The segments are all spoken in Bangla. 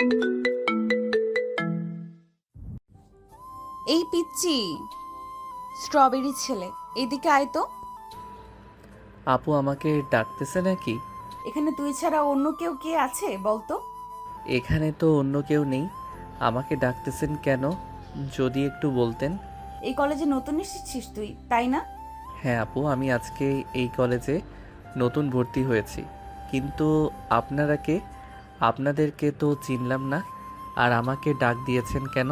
এই পিচ্চি স্ট্রবেরি ছেলে, এদিকে আয় তো। আপু আমাকে ডাকতেছে নাকি? এখানে তুই ছাড়া অন্য কেউ কে আছে বলতো? এখানে তো অন্য কেউ নেই, আমাকে ডাকতেছেন কেন যদি একটু বলতেন। এই কলেজে নতুন এসেছিস তুই, তাই না? হ্যাঁ আপু, আমি আজকে এই কলেজে নতুন ভর্তি হয়েছি। কিন্তু আপনারা কে? আপনাদেরকে তো চিনলাম না, আর আমাকে ডাক দিয়েছেন কেন?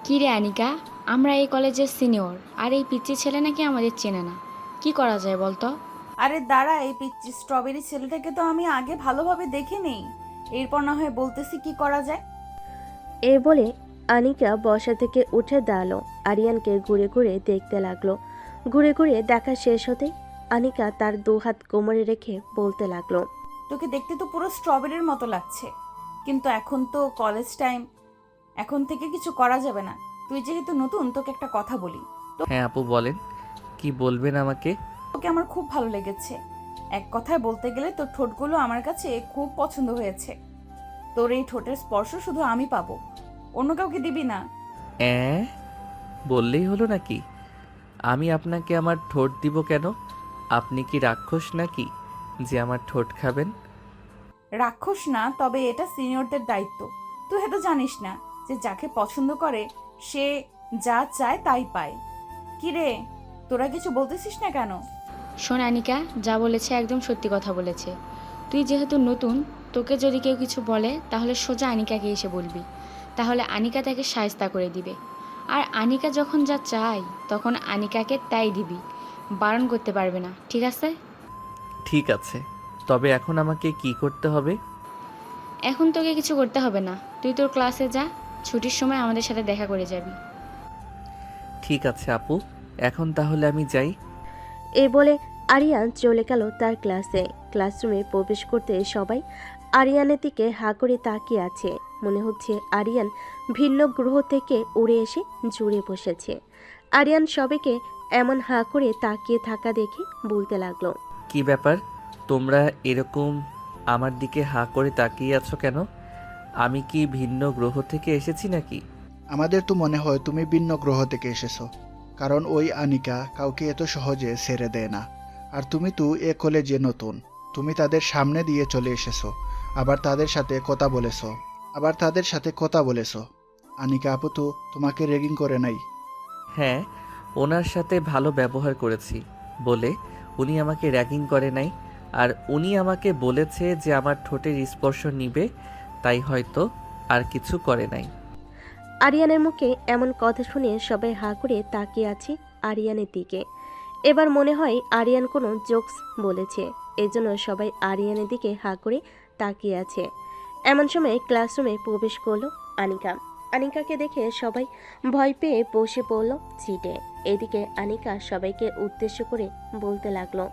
কী রে আনিকা, আমরা এই কলেজের সিনিয়র, আর এই পিচ্চি ছেলে নাকি আমাদের চেনে না। কি করা যায় বলতো? আরে দাঁড়া, এই পিচ্চি স্ট্রবেরি ছেলেটাকে তো আমি আগে ভালোভাবে দেখে নেই, এরপর না হয় বলতেছি কি করা যায়। এই বলে আনিকা বসা থেকে উঠে দাঁড়ালো। আরিয়ানকে ঘুরে ঘুরে দেখতে লাগলো। ঘুরে ঘুরে দেখা শেষ হতেই আনিকা তার দু হাত কোমরে রেখে বলতে লাগলো, তোকে দেখতে তো পুরো স্ট্রবেরির মতো লাগছে, কিন্তু এখন তো কলেজ টাইম, এখন থেকে কিছু করা যাবে না। তুই যেহেতু নতুন, তোকে একটা কথা বলি। হ্যাঁ আপু বলেন, কি বলবেন আমাকে? তোকে আমার খুব ভালো লেগেছে। এক কথায় বলতে গেলে তোর ঠোঁটগুলো আমার কাছে খুব পছন্দ হয়েছে। তোর এই ঠোঁটের স্পর্শ শুধু আমি পাবো, অন্য কাউকে দিবি না। অ্যাঁ, বললেই হলো নাকি? আমি আপনাকে আমার ঠোঁট দিব কেন? আপনি কি রাক্ষস নাকি যে আমার ঠোঁট খাবেন? রাক্ষস না, তবে এটা সিনিয়রদের দায়িত্ব। তুই হয়তো জানিস না যে যাকে পছন্দ করে সে যা চায় তাই পায়। কি রে, তোরা কিছু বলতেছিস না কেন? শোন আনিকা, যা বলেছে একদম সত্যি কথা বলেছে। তুই যেহেতু নতুন, তোকে যদি কেউ কিছু বলে তাহলে সোজা আনিকাকে এসে বলবি, তাহলে আনিকা তাকে শায়েস্তা করে দিবে। আর আনিকা যখন যা চায় তখন আনিকাকে তাই দিবি, বারণ করতে পারবে না, ঠিক আছে? ঠিক আছে, তবে এখন আমাকে কি করতে হবে? এখন তোকে কিছু করতে হবে না, তুই তোর ক্লাসে যা, ছুটির সময় আমাদের সাথে দেখা করে যাবি। ঠিক আছে আপু, এখন তাহলে আমি যাই। এই বলে আরিয়ান চলে গেল তার ক্লাসে। ক্লাসরুমে প্রবেশ করতে সবাই আরিয়ানের দিকে হা করে তাকিয়ে আছে। মনে হচ্ছে আরিয়ান ভিন্ন গ্রহ থেকে উড়ে এসে জুড়ে বসেছে। আরিয়ান সবাইকে এমন হা করে তাকিয়ে থাকা দেখে বলতে লাগলো, কি ব্যাপার, তোমরা এরকম আমার দিকে হাঁ করে তাকিয়ে আছো কেন? আমি কি ভিন্ন গ্রহ থেকে এসেছি নাকি? আমাদের তো মনে হয় তুমি ভিন্ন গ্রহ থেকে এসেছো, কারণ ওই আনিকা কাউকে এত সহজে ছেড়ে দেয় না। আর তুমি তো এ কলেজে নতুন, তুমি তাদের সামনে দিয়ে চলে এসেছো, আবার তাদের সাথে কথা বলেছো। আনিকা আপু তো তোমাকে রেগিং করে নাই? হ্যাঁ, ওনার সাথে ভালো ব্যবহার করেছি বলে উনি আমাকে র্যাগিং করে নাই। আর উনি আমাকে বলেছে যে আমার ঠোঁটের স্পর্শ নিবে, তাই হয়তো আর কিছু করে নাই। আরিয়ানের মুখে এমন কথা শুনে সবাই হা করে তাকিয়ে আছে আরিয়ানের দিকে। এবার মনে হয় আরিয়ান কোনো জোকস বলেছে, এজন্য সবাই আরিয়ানের দিকে হা করে তাকিয়ে আছে। এমন সময় ক্লাসরুমে প্রবেশ করলো আনিকা। আনিকাকে দেখে সবাই ভয় পেয়ে বসে পড়ল সিটে। এদিকে আনিকা সবাইকে উদ্দেশ্য করে বলতে লাগলো,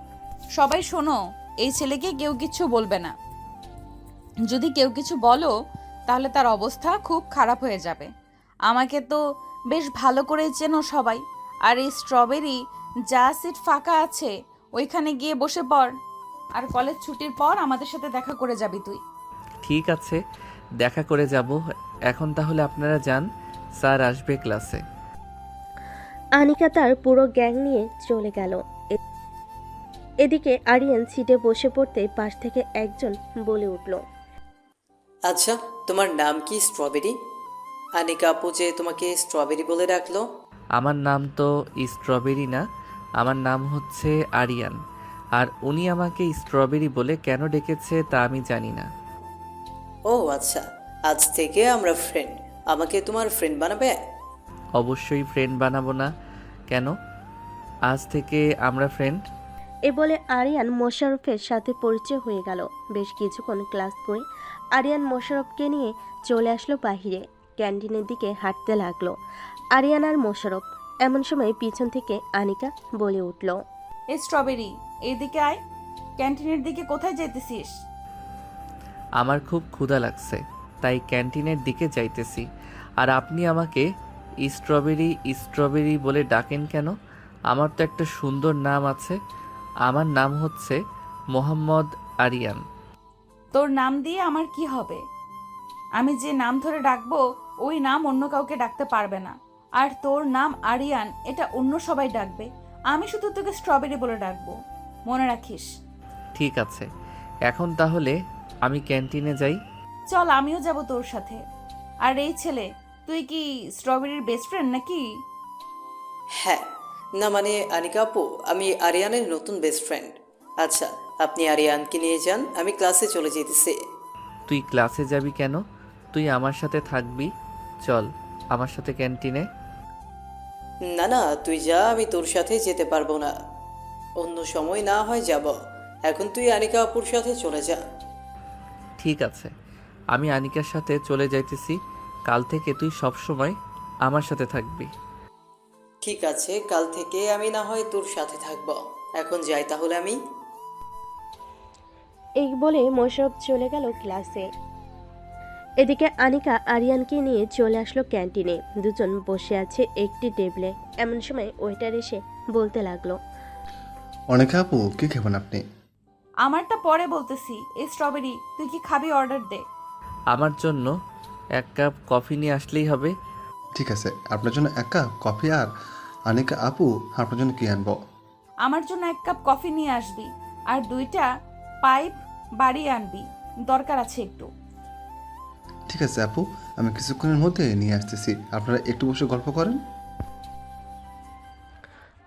সবাই শোনো, এই ছেলেকে কেউ কিছু বলবে না। যদি কেউ কিছু বলো তাহলে তার অবস্থা খুব খারাপ হয়ে যাবে। আমাকে তো বেশ ভালো করে চেনো সবাই। আর এই স্ট্রবেরি, যা সিট ফাঁকা আছে ওইখানে গিয়ে বসে পড়, আর কলেজ ছুটির পর আমাদের সাথে দেখা করে যাবি তুই। ঠিক আছে, দেখা করে যাব। এখন তাহলে আপনারা যান, স্যার আসবে ক্লাসে। আনিকা তার পুরো গ্যাং নিয়ে চলে গেল। এদিকে আরিয়ান সিটে বসে পড়তে পাশ থেকে একজন বলে উঠল, আচ্ছা, তোমার নাম কি স্ট্রবেরি? আনিকা আপু যে তোমাকে স্ট্রবেরি বলে ডাকলো? আমার নাম তো স্ট্রবেরি না, আমার নাম হচ্ছে আরিয়ান। আর উনি আমাকে স্ট্রবেরি বলে কেন ডেকেছে তা আমি জানি না। ও আচ্ছা, আজ থেকে আমরা ফ্রেন্ড। আমাকে তোমার ফ্রেন্ড বানাবে? অবশ্যই ফ্রেন্ড বানাবো না কেন, আজ থেকে আমরা ফ্রেন্ড। এ বলে আরিয়ান মোশাররফের সাথে পরিচয় হয়ে গেল। বেশ কিছুক্ষণ ক্লাস করে আরিয়ান মোশাররফকে নিয়ে চলে আসলো বাহিরে। ক্যান্টিনের দিকে হাঁটতে লাগলো আরিয়ান আর মোশাররফ। এমন সময় পিছন থেকে আনিকা বলে উঠল, এই স্ট্রবেরি, এইদিকে আয়। ক্যান্টিনের দিকে কোথায় যেতেছিস? আমার খুব ক্ষুধা লাগছে, তাই ক্যান্টিনের দিকে যাইতেছি। আর আপনি আমাকে স্ট্রবেরি স্ট্রবেরি বলে ডাকেন কেন? আমার তো একটা সুন্দর নাম আছে, আমার নাম হচ্ছে মোহাম্মদ আরিয়ান। তোর নাম দিয়ে আমার কি হবে? আমি যে নাম ধরে ডাকবো ওই নাম অন্য কাউকে ডাকতে পারবে না। আর তোর নাম আরিয়ান, এটা অন্য সবাই ডাকবে, আমি শুধু তোকে স্ট্রবেরি বলে ডাকবো, মনে রাখিস। ঠিক আছে, এখন তাহলে আমি ক্যান্টিনে যাই। চল, আমিও যাব তোর সাথে। আর এই ছেলে, তুই কি স্ট্রবেরির বেস্ট ফ্রেন্ড নাকি? হ্যাঁ, না মানে আনিকা আপু, আমি আরিয়ানের নতুন বেস্ট ফ্রেন্ড। আচ্ছা, আপনি আরিয়ানকে নিয়ে যান, আমি ক্লাসে চলে যেতেছি। তুই ক্লাসে যাবি কেন? তুই আমার সাথে থাকবি। চল আমার সাথে ক্যান্টিনে। না না, তুই যা, আমি তোর সাথে যেতে পারবো না। অন্য সময় না হয় যাব, এখন তুই আনিকা আপুর সাথে চলে যা। ঠিক আছে, আমি আনিকার সাথে চলে যাইতেছি। কাল থেকে তুই সব সময় আমার সাথে থাকবি। ঠিক আছে, কাল থেকে আমি না হয় তোর সাথে থাকবো। এখন যাই তাহলে আমি। এই বলে মোশাররফ চলে গেল ক্লাসে। এদিকে আনিকা আরিয়ানকে নিয়ে চলে আসলো ক্যান্টিনে। দুজন বসে আছে একটি টেবিলে। এমন সময় ওয়েটার এসে বলতে লাগলো, অনেক আপু, কি খাবেন আপনি? আমারটা পরে বলতেছি। এই স্ট্রবেরি, তুই কি খাবি? অর্ডার দে। আমার জন্য 1 কাপ কফি নিয়ে আসলেই হবে। ঠিক আছে, আপনার জন্য 1 কাপ কফি। আর অনেক আপু, আপনার জন্য কি আনবো? আমার জন্য 1 কাপ কফি নিয়ে আসবি, আর 2টা পাইপ বাড়িয়ে আনবি, দরকার আছে একটু। ঠিক আছে আপু, আমি কিছুক্ষণের মধ্যে নিয়ে আসতেছি, আপনারা একটু বসে গল্প করেন।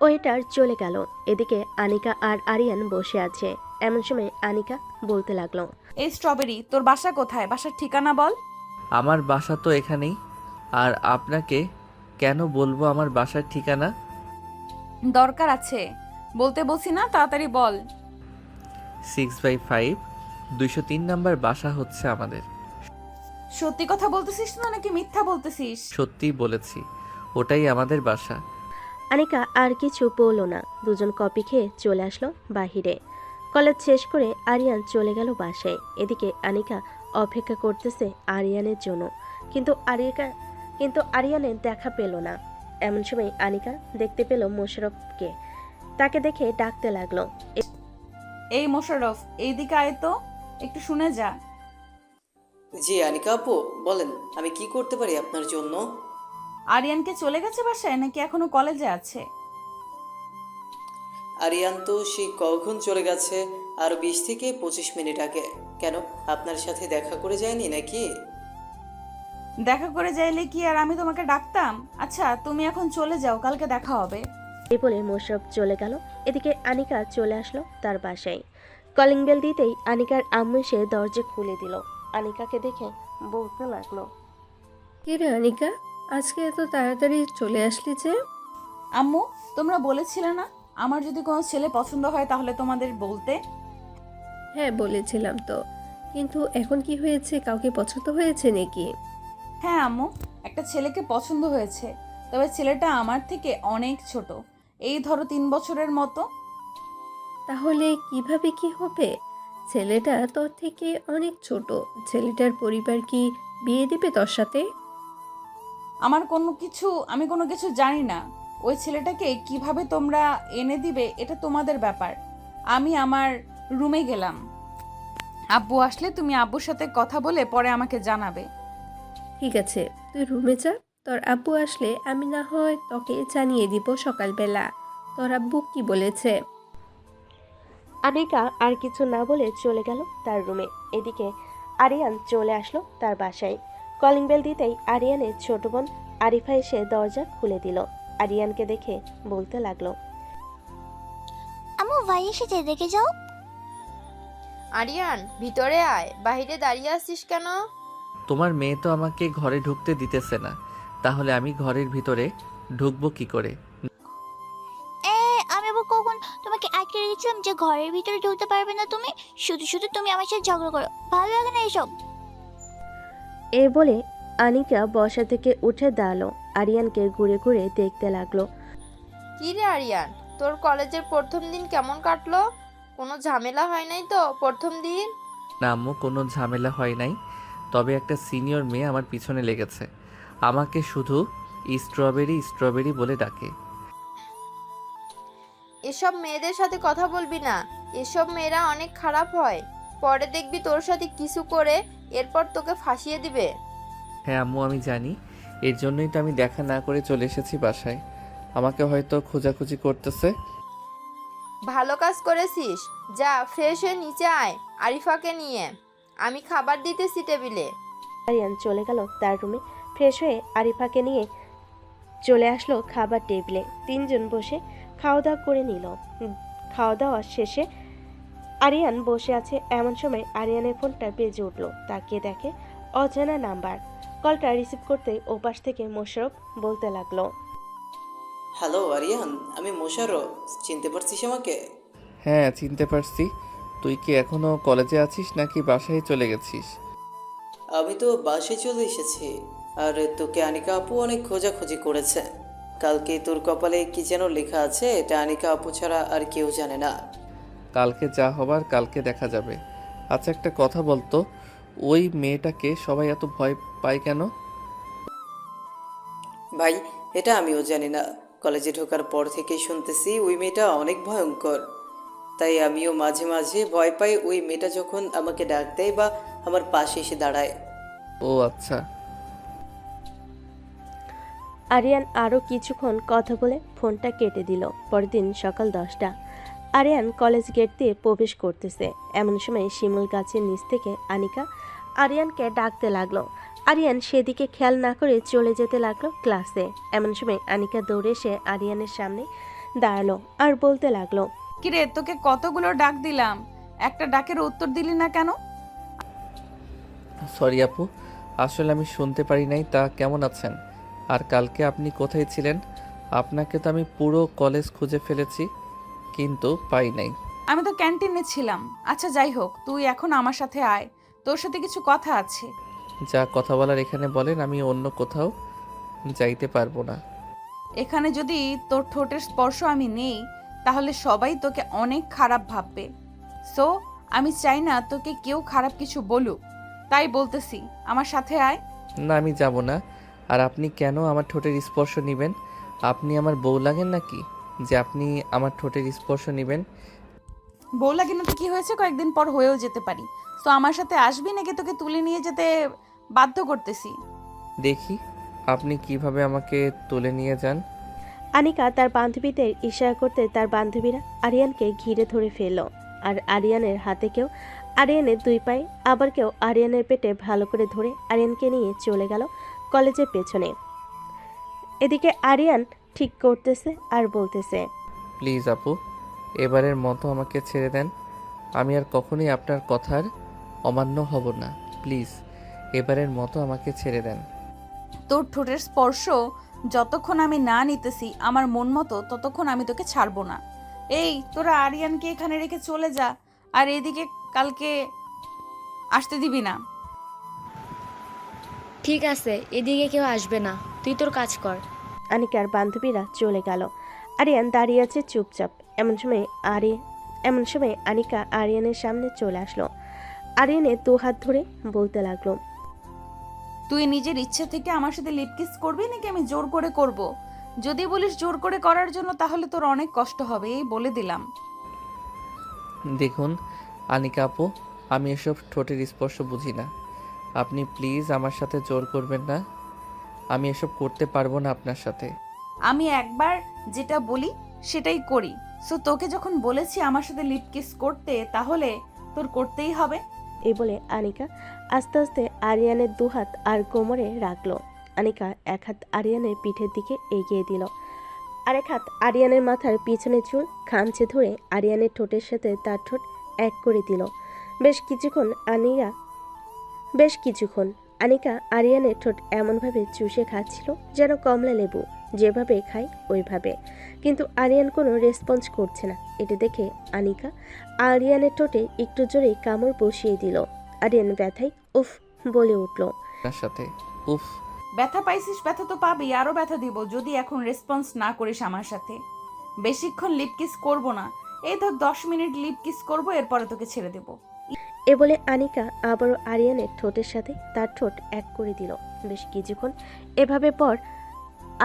ওয়েটার চলে গেল। এদিকে আনিকা আর আরিয়ান বসে আছে। এমন সময় আনিকা বলতে লাগলো, এই স্ট্রবেরি, তোর বাসা কোথায়? বাসার ঠিকানা বল। আমার বাসা তো এখানেই। আর আপনাকে কেন বলবো আমার বাসার ঠিকানা? দরকার আছে, বলতে বলছি না, তাড়াতাড়ি বল। 6/5 203 নাম্বার বাসা হচ্ছে আমাদের। সত্যি কথা বলতেছিস না নাকি মিথ্যা বলতেছিস? সত্যিই বলেছি, ওটাই আমাদের বাসা। আনিকা আর কিছু বলল না। দুজন কফি খেয়ে চলে আসলো বাহিরে। কলেজ শেষ করে আরিয়ান চলে গেল বাসায়। এদিকে আনিকা অপেক্ষা করতেছে আরিয়ানের জন্য, কিন্তু আরিয়ানের দেখা পেল না। এমন সময় আনিকা দেখতে পেল মোশাররফকে। তাকে দেখে ডাকতে লাগলো, এই মোশাররফ, এইদিকে আয় তো, একটু শুনে যা। জি আনিকা আপু, বলেন আমি কি করতে পারি আপনার জন্য? আরিয়ানকে চলে গেছে বাসায় নাকি এখনো কলেজে আছে? আরিয়ান তো সে কখন চলে গেছে, আরো 20 থেকে 25 মিনিট আগে। কেন, আপনার সাথে দেখা করে যায়নি নাকি? দেখা করে যাইলে কি আর আমি তোমাকে ডাকতাম? আচ্ছা, তুমি এখন চলে যাও, কালকে দেখা হবে। এই বলে মোশাররফ চলে গেল। এদিকে আনিকা চলে আসলো তার বাসায়। কলিং বেল দিতেই আনিকার আম্মু এসে দরজা খুলে দিল। আনিকাকে দেখে বলতে লাগলো, কিরে আনিকা, আজকে এত তাড়াতাড়ি চলে আসলি যে? আম্মু, তোমরা বলেছিলে না আমার যদি কোনো ছেলে পছন্দ হয় তাহলে তোমাদের বলতে? হ্যাঁ বলেছিলাম তো, কিন্তু এখন কি হয়েছে, কাউকে পছন্দ হয়েছে নাকি? হ্যাঁ আম্মু, একটা ছেলেকে পছন্দ হয়েছে, তবে ছেলেটা আমার থেকে অনেক ছোট, এই ধরো 3 বছরের মতো। তাহলে কিভাবে কি হবে? ছেলেটা তোর থেকে অনেক ছোট, ছেলেটার পরিবার কি বিয়ে দিবে তোর সাথে? আমি কোনো কিছু জানি না। ওই ছেলেটাকে কিভাবে তোমরা এনে দিবে এটা তোমাদের ব্যাপার। আমি আমার রুমে গেলাম, আব্বু আসলে তুমি আব্বুর সাথে কথা বলে পরে আমাকে জানাবে। ঠিক আছে, তুই রুমে যা, তোর আব্বু আসলে আমি না হয় তোকে জানিয়ে দিব সকালবেলা তোর আব্বু কি বলেছে। আনিকা আর কিছু না বলে চলে গেল তার রুমে। এদিকে আরিয়ান চলে আসলো তার বাসায়। কলিং বেল দিতেই আরিয়ানের ছোট বোন আরিফা এসে দরজা খুলে দিল। আরিয়ানকে দেখে বলতে লাগলো, আম্মু ভাই এসেছে, দেখে যাও। আরিয়ান, ভিতরে আয়, বাইরে দাঁড়িয়ে আছিস কেন? তোমার মেয়ে তো আমাকে ঘরে ঢুকতে দিতেছে না, তাহলে আমি ঘরের ভিতরে ঢুকবো কি করে? আমি আবার কখন তোমাকে আটকে রেখেছিলাম যে ঘরের ভিতরে ঢুকতে পারবে না তুমি? শুধু শুধু তুমি আমার সাথে ঝগড়া করো, ভালো লাগে না এসব। এ বলে আনিকা বসা থেকে উঠে দাঁড়ালো। আরিয়ানকে ঘুরে ঘুরে দেখতে লাগলো। কি রে আরিয়ান, তোর কলেজের প্রথম দিন কেমন কাটলো? কোনো ঝামেলা হয় নাই তো প্রথম দিন? না আম্মু, কোনো ঝামেলা হয় নাই, তবে একটা সিনিয়র মেয়ে আমার পিছনে লেগেছে। আমাকে শুধু স্ট্রবেরি স্ট্রবেরি বলে ডাকে। এসব মেয়েদের সাথে কথা বলবি না, এসব মেয়েরা অনেক খারাপ হয়। পরে দেখবি তোর সাথে কিছু করে এরপর তোকে ফাঁসিয়ে দিবে। হ্যাঁ আম্মু, আমি জানি। এর জন্যই তো আমি দেখা না করে চলে এসেছি বাসায়। আমাকে হয়তো খোঁজাখুঁজি করতেছে। ভালো কাজ করেছিস। যা ফ্রেশ হয়ে নিচে আয় আরিফাকে নিয়ে, আমি খাবার দিতেছি টেবিলে। আরিয়ান চলে গেল তার রুমে। ফ্রেশ হয়ে আরিফাকে নিয়ে চলে আসলো খাবার টেবিলে। তিনজন বসে খাওয়া দাওয়া করে নিল। খাওয়া দাওয়া শেষে আরিয়ান বসে আছে, এমন সময় আরিয়ানের ফোনটা বেজে উঠল। তাকিয়ে দেখে অজানা নাম্বার। কলটা রিসিভ করতে ওপাশ থেকে মোশাররফ বলতে লাগলো, হ্যালো আরিয়ান, আমি মোশাররফ। চিনতে পারছিস আমাকে? হ্যাঁ, চিনতে পারছি। তুই কি এখনো কলেজে আছিস নাকি বাসায় চলে গেছিস? আমি তো বাসে চলে এসেছি। আর তোকে আনিকা আপু অনেক খোঁজাখুঁজি করেছে। কালকে তোর কপালে কি যেন লেখা আছে, এটা আনিকা আপু ছাড়া আর কেউ জানে না। কালকে যা হবার কালকে দেখা যাবে। আচ্ছা, একটা কথা বলতো, ওই মেয়েটাকে সবাই এত ভয় পায় কেন? ভাই, এটা আমিও জানি না। কলেজে ঢোকার পর থেকেই শুনতেছি ওই মেয়েটা অনেক ভয়ঙ্কর। তাই আমিও মাঝে মাঝে ভয় পাই ওই মেয়েটা যখন আমাকে ডাক দেয় বা আমার পাশে এসে দাঁড়ায়। ও আচ্ছা। আরিয়ান আরও কিছুক্ষণ কথা বলে ফোনটা কেটে দিল। পরের দিন সকাল 10টা। আরিয়ান কলেজ গেট দিয়ে প্রবেশ করতেছে। এমন সময় শিমুল গাছের নিচ থেকে আনিকা আরিয়ানকে ডাকতে লাগলো। আরিয়ান সেদিকে খেয়াল না করে চলে যেতে লাগলো ক্লাসে। এমন সময় আনিকা দৌড়ে এসে আরিয়ানের সামনে দাঁড়ালো আর বলতে লাগলো, কিরে, তোকে কতগুলো ডাক দিলাম, একটা ডাকের উত্তর দিলি না কেন? সরি আপু, আসলে আমি শুনতে পারি নাই। তা কেমন আছেন? আর কালকে আপনি কোথায় ছিলেন? আপনাকে তো আমি পুরো কলেজ খুঁজে ফেলেছি, কিন্তু পাই নাই। আমি তো ক্যান্টিনে ছিলাম। আচ্ছা যাই হোক, তুই এখন আমার সাথে আয়, তোর সাথে কিছু কথা আছে। যা কথা বলার এখানে বলেন, আমি অন্য কোথাও যাইতে পারবো না। এখানে যদি তোর ঠোঁটের স্পর্শ আমি নেই, তাহলে সবাই তোকে অনেক খারাপ ভাববে। সো আমি চাই না তোকে কেউ খারাপ কিছু বলুক, তাই বলতেছি আমার সাথে আয়। না, আমি যাব না। আর আপনি কেন আমার ঠোঁটের স্পর্শ নেবেন? আপনি আমার বউ লাগেন নাকি যে আপনি আমার ঠোঁটের স্পর্শ নেবেন? বউ লাগে না তো কি হয়েছে, কয়েকদিন পর হয়েও যেতে পারি। তো আমার সাথে আসবি নাকি তোকে তুলে নিয়ে যেতে বাধ্য করতেছি? দেখি আপনি কিভাবে আমাকে তুলে নিয়ে যান। আনিকা তার বান্ধবীদের ইশারা করতে তার বান্ধবীরা আরিয়ানকে ঘিরে ধরে ফেলল। আর আরিয়ানের হাতে কেউ আরিয়ানের দুই পায়ে, আবার কেউ আরিয়ানের পেটে ভালো করে ধরে আরিয়ানকে নিয়ে চলে গেল কলেজের পেছনে। এদিকে আরিয়ান ঠিক করতেছে আর বলতেছে, প্লিজ আপু, এবারের মতো আমাকে ছেড়ে দেন। আমি আর কখনোই আপনার কথার অমান্য হব না। প্লিজ এবারের মতো আমাকে ছেড়ে দেন। তোর ঠোঁটের স্পর্শ যতক্ষণ আমি না নিতেছি আমার মন মতো, ততক্ষণ আমি তোকে ছাড়বো না। এই তোরা আরিয়ানকে এখানে রেখে চলে যা, আর এদিকে কালকে আসতে দিবি না। ঠিক আছে, এদিকে কেউ আসবে না, তুই তোর কাজ কর। আনিকার বান্ধবীরা চলে গেল। আরিয়ান দাঁড়িয়ে আছে চুপচাপ। এমন সময় আনিকা আরিয়ানের সামনে চলে আসলো। আরিয়ানের দু হাত ধরে বলতে লাগলো, তুই নিজের ইচ্ছে থেকে আমার সাথে লিপ কিস করবি নাকি আমি জোর করে করব? যদি বলিস জোর করে করার জন্য, তাহলে তোর অনেক কষ্ট হবে, এই বলে দিলাম। দেখুন আনিকা আপু, আমি এসব ঠোঁটের স্পর্শ বুঝি না। আপনি প্লিজ আমার সাথে জোর করবেন না। আমি এসব করতে পারবো না আপনার সাথে। আমি একবার যেটা বলি সেটাই করি। সো তোকে যখন বলেছি আমার সাথে লিপ কিস করতে, তাহলে তোর করতেই হবে। এই বলে আনিকা আস্তে আস্তে আরিয়ানের দুহাত আর কোমরে রাখলো। আনিকা এক হাত আরিয়ানের পিঠের দিকে এগিয়ে দিল, আরেক হাত আরিয়ানের মাথার পিছনে চুল খামচে ধরে আরিয়ানের ঠোঁটের সাথে তার ঠোঁট এক করে দিল। বেশ কিছুক্ষণ আনিকা আরিয়ানের ঠোঁট এমনভাবে চুষে খাচ্ছিল যেন কমলা লেবু যেভাবে খায় ওইভাবে। কিন্তু আরিয়ান কোনো রেসপন্স করছে না। এটা দেখে আনিকা আরিয়ানের ঠোঁটে একটু জোরে কামড় বসিয়ে দিল। আরিয়ান ব্যথায় উফ বলে উঠল। আপনার সাথে উফ। ব্যথা পাইছিস, ব্যথা তো পাবি, আরো ব্যথা দিব যদি এখন রেসপন্স না করিস আমার সাথে। বেশিক্ষণ লিপ কিস করবো না, এই ধর 10 মিনিট লিপ কিস করবো, এরপরে তোকে ছেড়ে দেবো। এ বলে আনিকা আবারও আরিয়ানের ঠোঁটের সাথে তার ঠোঁট এক করে দিল। বেশ কিছুক্ষণ এভাবে পর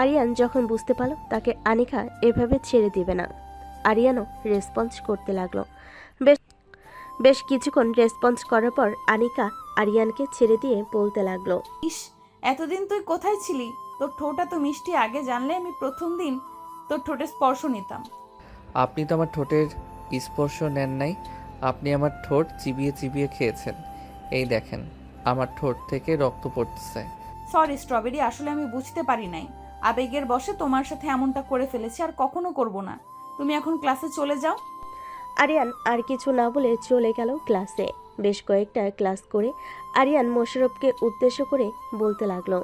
আরিয়ান যখন বুঝতে পারল তাকে আনিকা এভাবে ছেড়ে দিবে না, আরিয়ানও রেসপন্স করতে লাগলো। বেশ কিছুক্ষণ রেসপন্স করার পর আনিকা আরিয়ানকে ছেড়ে দিয়ে বলতে লাগলো, ইস, এতদিন তুই কোথায় ছিলি? তোর ঠোঁট এত মিষ্টি, আগে জানলে আমি প্রথম দিন তোর ঠোঁটে স্পর্শ নিতাম। আপনি তো আমার ঠোঁটের স্পর্শ নেন নাই, আপনি আমার ঠোঁট চিবিয়ে চিবিয়ে খেয়েছেন। এই দেখেন, আমার ঠোঁট থেকে রক্ত পড়তেছে। সরি স্ট্রবেরি, আসলে আমি বুঝতে পারি নাই। আবেগের বশে তোমার সাথে এমনটা করে ফেলেছি, আর কখনো করব না। তুমি এখন ক্লাসে চলে যাও। আরিয়ান আর কিছু না বলে চলে গেল ক্লাসে। বেশ কয়েকটা ক্লাস করে আরিয়ান মোশাররফকে উদ্দেশ্য করে বলতে লাগলো,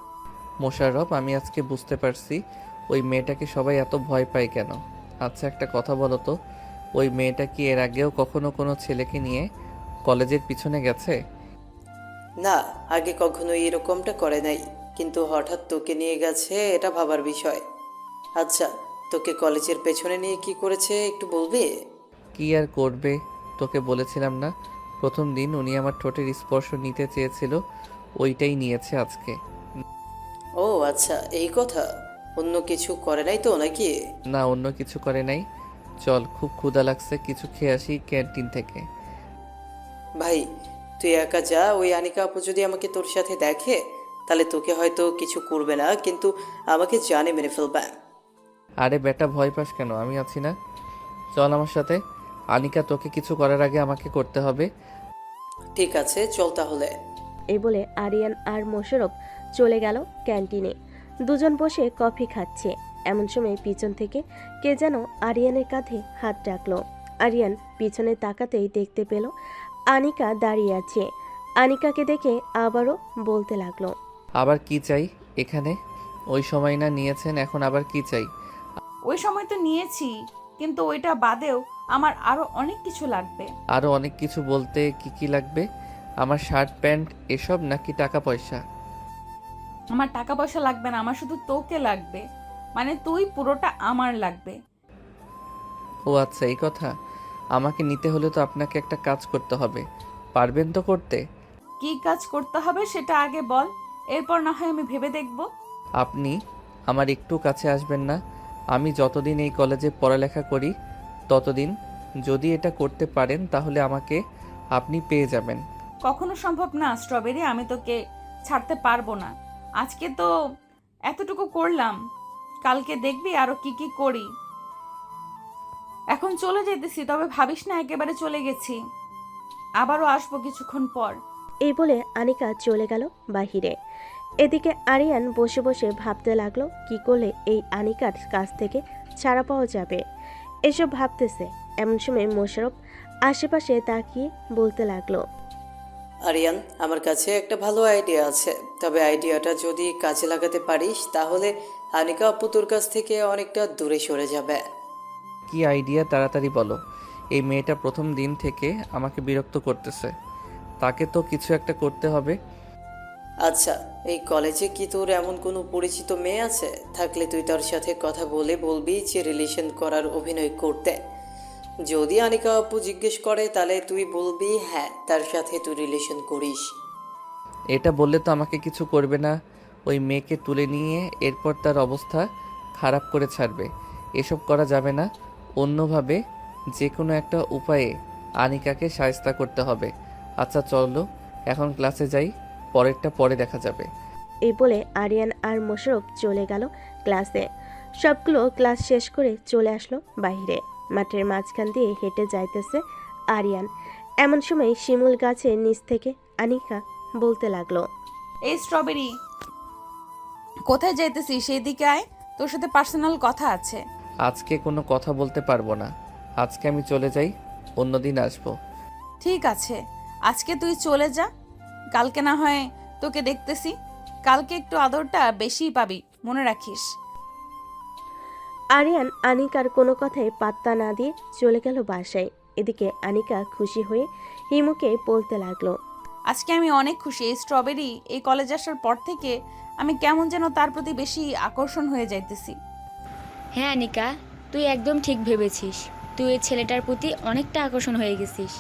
মোশাররফ, আমি আজকে বুঝতে পারছি ওই মেয়েটাকে সবাই এত ভয় পায় কেন। আচ্ছা, একটা কথা বলো তো, ওই মেয়েটা কি এর আগেও কখনো কোনো ছেলেকে নিয়ে কলেজের পিছনে গেছে? না, আগে কখনো এরকমটা করে নাই, কিন্তু হঠাৎ তোকে নিয়ে গেছে, এটা ভাবার বিষয়। আচ্ছা, তোকে কলেজের পেছনে নিয়ে কি করেছে একটু বলবি? কি আর করবে, তোকে বলেছিলাম না প্রথম দিন উনি আমার ঠোঁটের স্পর্শ নিতে চেয়েছিল, ওইটাই নিয়েছে আজকে। ও আচ্ছা, এই কথা। অন্য কিছু করে নাই তো নাকি? না, অন্য কিছু করে নাই। চল, খুব ক্ষুধা লাগছে, কিছু খেয়ে আসি ক্যান্টিন থেকে। ভাই, তুই একা যা। ওই আনিকা আপু যদি আমাকে তোর সাথে দেখে, তাহলে তোকে হয়তো কিছু করবে না, কিন্তু আমাকে জানে মেরে ফেলবে। আরে বেটা, ভয় পাস কেন? আমি আছি না, চল আমার সাথে। আনিকা, তোকে কিছু করার আগে আমাকে করতে হবে। ঠিক আছে, চল তাহলে। এই বলে আরিয়ান আর মোশাররফ চলে গেল ক্যান্টিনে। দুজন বসে কফি খাচ্ছে। এমন সময় পিছন থেকে কে যেন আরিয়ানের কাঁধে হাত রাখলো। আরিয়ান পিছনে তাকাতেই দেখতে পেল আনিকা দাঁড়িয়ে আছে। আনিকাকে দেখে আবারও বলতে লাগলো, আবার কি চাই এখানে? ওই সময় না নিয়েছেন, এখন আবার কি চাই? ওই সময় তো নিয়েছি, কিন্তু ওইটা বাদেও আমার আরো অনেক কিছু লাগবে। আরও অনেক কিছু বলতে কি কি লাগবে? আমার শার্ট প্যান্ট এসব, নাকি টাকা পয়সা? আমার টাকা পয়সা লাগবে না, আমার শুধু তোকে লাগবে। মানে তুই পুরোটা আমার লাগবে। ও আচ্ছা, এই কথা। আমাকে নিতে হলে তো আপনাকে একটা কাজ করতে হবে, পারবেন তো করতে? কি কাজ করতে হবে সেটা আগে বল, এরপর না হয় আমি ভেবে দেখব। আপনি আমার একটু কাছে আসবেন না? আমি যতদিন এই কলেজে পড়ালেখা করি ততদিন, যদি এটা করতে পারেন তাহলে আমাকে আপনি পেয়ে যাবেন। কখনো সম্ভব না স্ট্রবেরি, আমি তোকে ছাড়তে পারবো না। আজকে তো এতটুকু করলাম, কালকে দেখবি আরো কি কি করি। এখন চলে যেতেছি, তবে ভাবিস না একেবারে চলে গেছি, আবারও আসবো কিছুক্ষণ পর। এই বলে আনিকা চলে গেল বাহিরে। এদিকে আরিয়ান বসে বসে ভাবতে লাগলো কি করলে এই আনিকার কাছ থেকে ছাড়া পাওয়া যাবে। এসব ভাবতেছে এমন সময় মোশাররফ আশেপাশে তাকিয়ে বলতে লাগলো, আরিয়ান, আমার কাছে একটা ভালো আইডিয়া আছে, তবে আইডিয়াটা যদি কাজে লাগাতে পারিস তাহলে আনিকা আপু তোর কাছ থেকে অনেকটা দূরে সরে যাবে। কি আইডিয়া, তাড়াতাড়ি বলো। এই মেয়েটা প্রথম দিন থেকে আমাকে বিরক্ত করতেছে, তাকে তো কিছু একটা করতে হবে। আচ্ছা, এই কলেজে কি তোর এমন কোনো পরিচিত মেয়ে আছে? থাকলে তুই তার সাথে কথা বলে বলবি যে রিলেশন করার অভিনয় করতে। যদি আনিকা আপু জিজ্ঞেস করে তাহলে তুই বলবি হ্যাঁ, তার সাথে তুই রিলেশন করিস। এটা বললে তো আমাকে কিছু করবে না, ওই মেয়েকে তুলে নিয়ে এরপর তার অবস্থা খারাপ করে ছাড়বে। এসব করা যাবে না, অন্যভাবে যে কোনো একটা উপায়ে আনিকাকে শায়েস্তা করতে হবে। আচ্ছা চলো, এখন ক্লাসে যাই, পরেরটা পরে দেখা যাবে। এই বলে আরিয়ান আর মোশাররফ চলে গেল ক্লাসে। সবগুলো ক্লাস শেষ করে চলে আসলো বাইরে। মাঠের মাঝখান দিয়ে হেঁটে যাইতেছে আরিয়ান। এমন সময় শিমুল গাছের নিচ থেকে আনিকা বলতে লাগলো, এই স্ট্রবেরি, কোথায় যাইতেছিস? সেই দিকে আয়, তোর সাথে পার্সোনাল কথা আছে। আজকে কোনো কথা বলতে পারবো না, আজকে আমি চলে যাই, অন্যদিন আসবো। ঠিক আছে, আজকে তুই চলে যা, কালকে না হয় তোকে দেখতেছি। কালকে একটু আদরটা বেশিই পাবি, মনে রাখিস। আরিয়ান আনিকার কোনো কথায় পাত্তা না দিয়ে চলে গেল বাসায়। এদিকে আনিকা খুশি হয়ে হিমুকে বলতে লাগলো, আজকে আমি অনেক খুশি। এই স্ট্রবেরি এই কলেজ আসার পর থেকে আমি কেমন যেন তার প্রতি বেশি আকর্ষণ হয়ে যাইতেছি। হ্যাঁ আনিকা, তুই একদম ঠিক ভেবেছিস। তুই এই ছেলেটার প্রতি অনেকটা আকর্ষণ হয়ে গেছিস।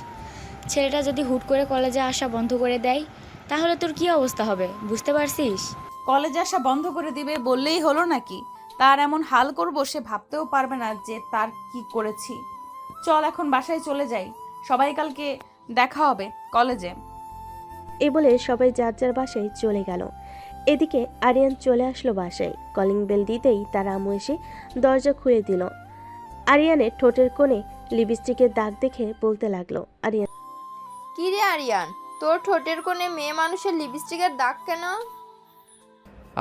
ছেলেটা যদি হুট করে কলেজে আসা বন্ধ করে দেয় তাহলে তোর কী অবস্থা হবে বুঝতে পারছিস? কলেজে আসা বন্ধ করে দিবে বললেই হলো নাকি? তার এমন হাল করব সে ভাবতেও পারবে না যে তার কি করেছি। চল এখন বাসায় চলে যাই, সবাই কালকে দেখা হবে কলেজে। এ বলে সবাই যার যার বাসায় চলে গেল। এদিকে আরিয়ান চলে আসলো বাসায়। কলিং বেল দিতেই তার আম্মু এসে দরজা খুলে দিল। আরিয়ানের ঠোঁটের কোণে লিপস্টিকের দাগ দেখে বলতে লাগলো, আরিয়ান কি রে আরিয়ান, তোর ঠোঁটের কোণে মেয়ে মানুষের লিপস্টিকের দাগ কেন?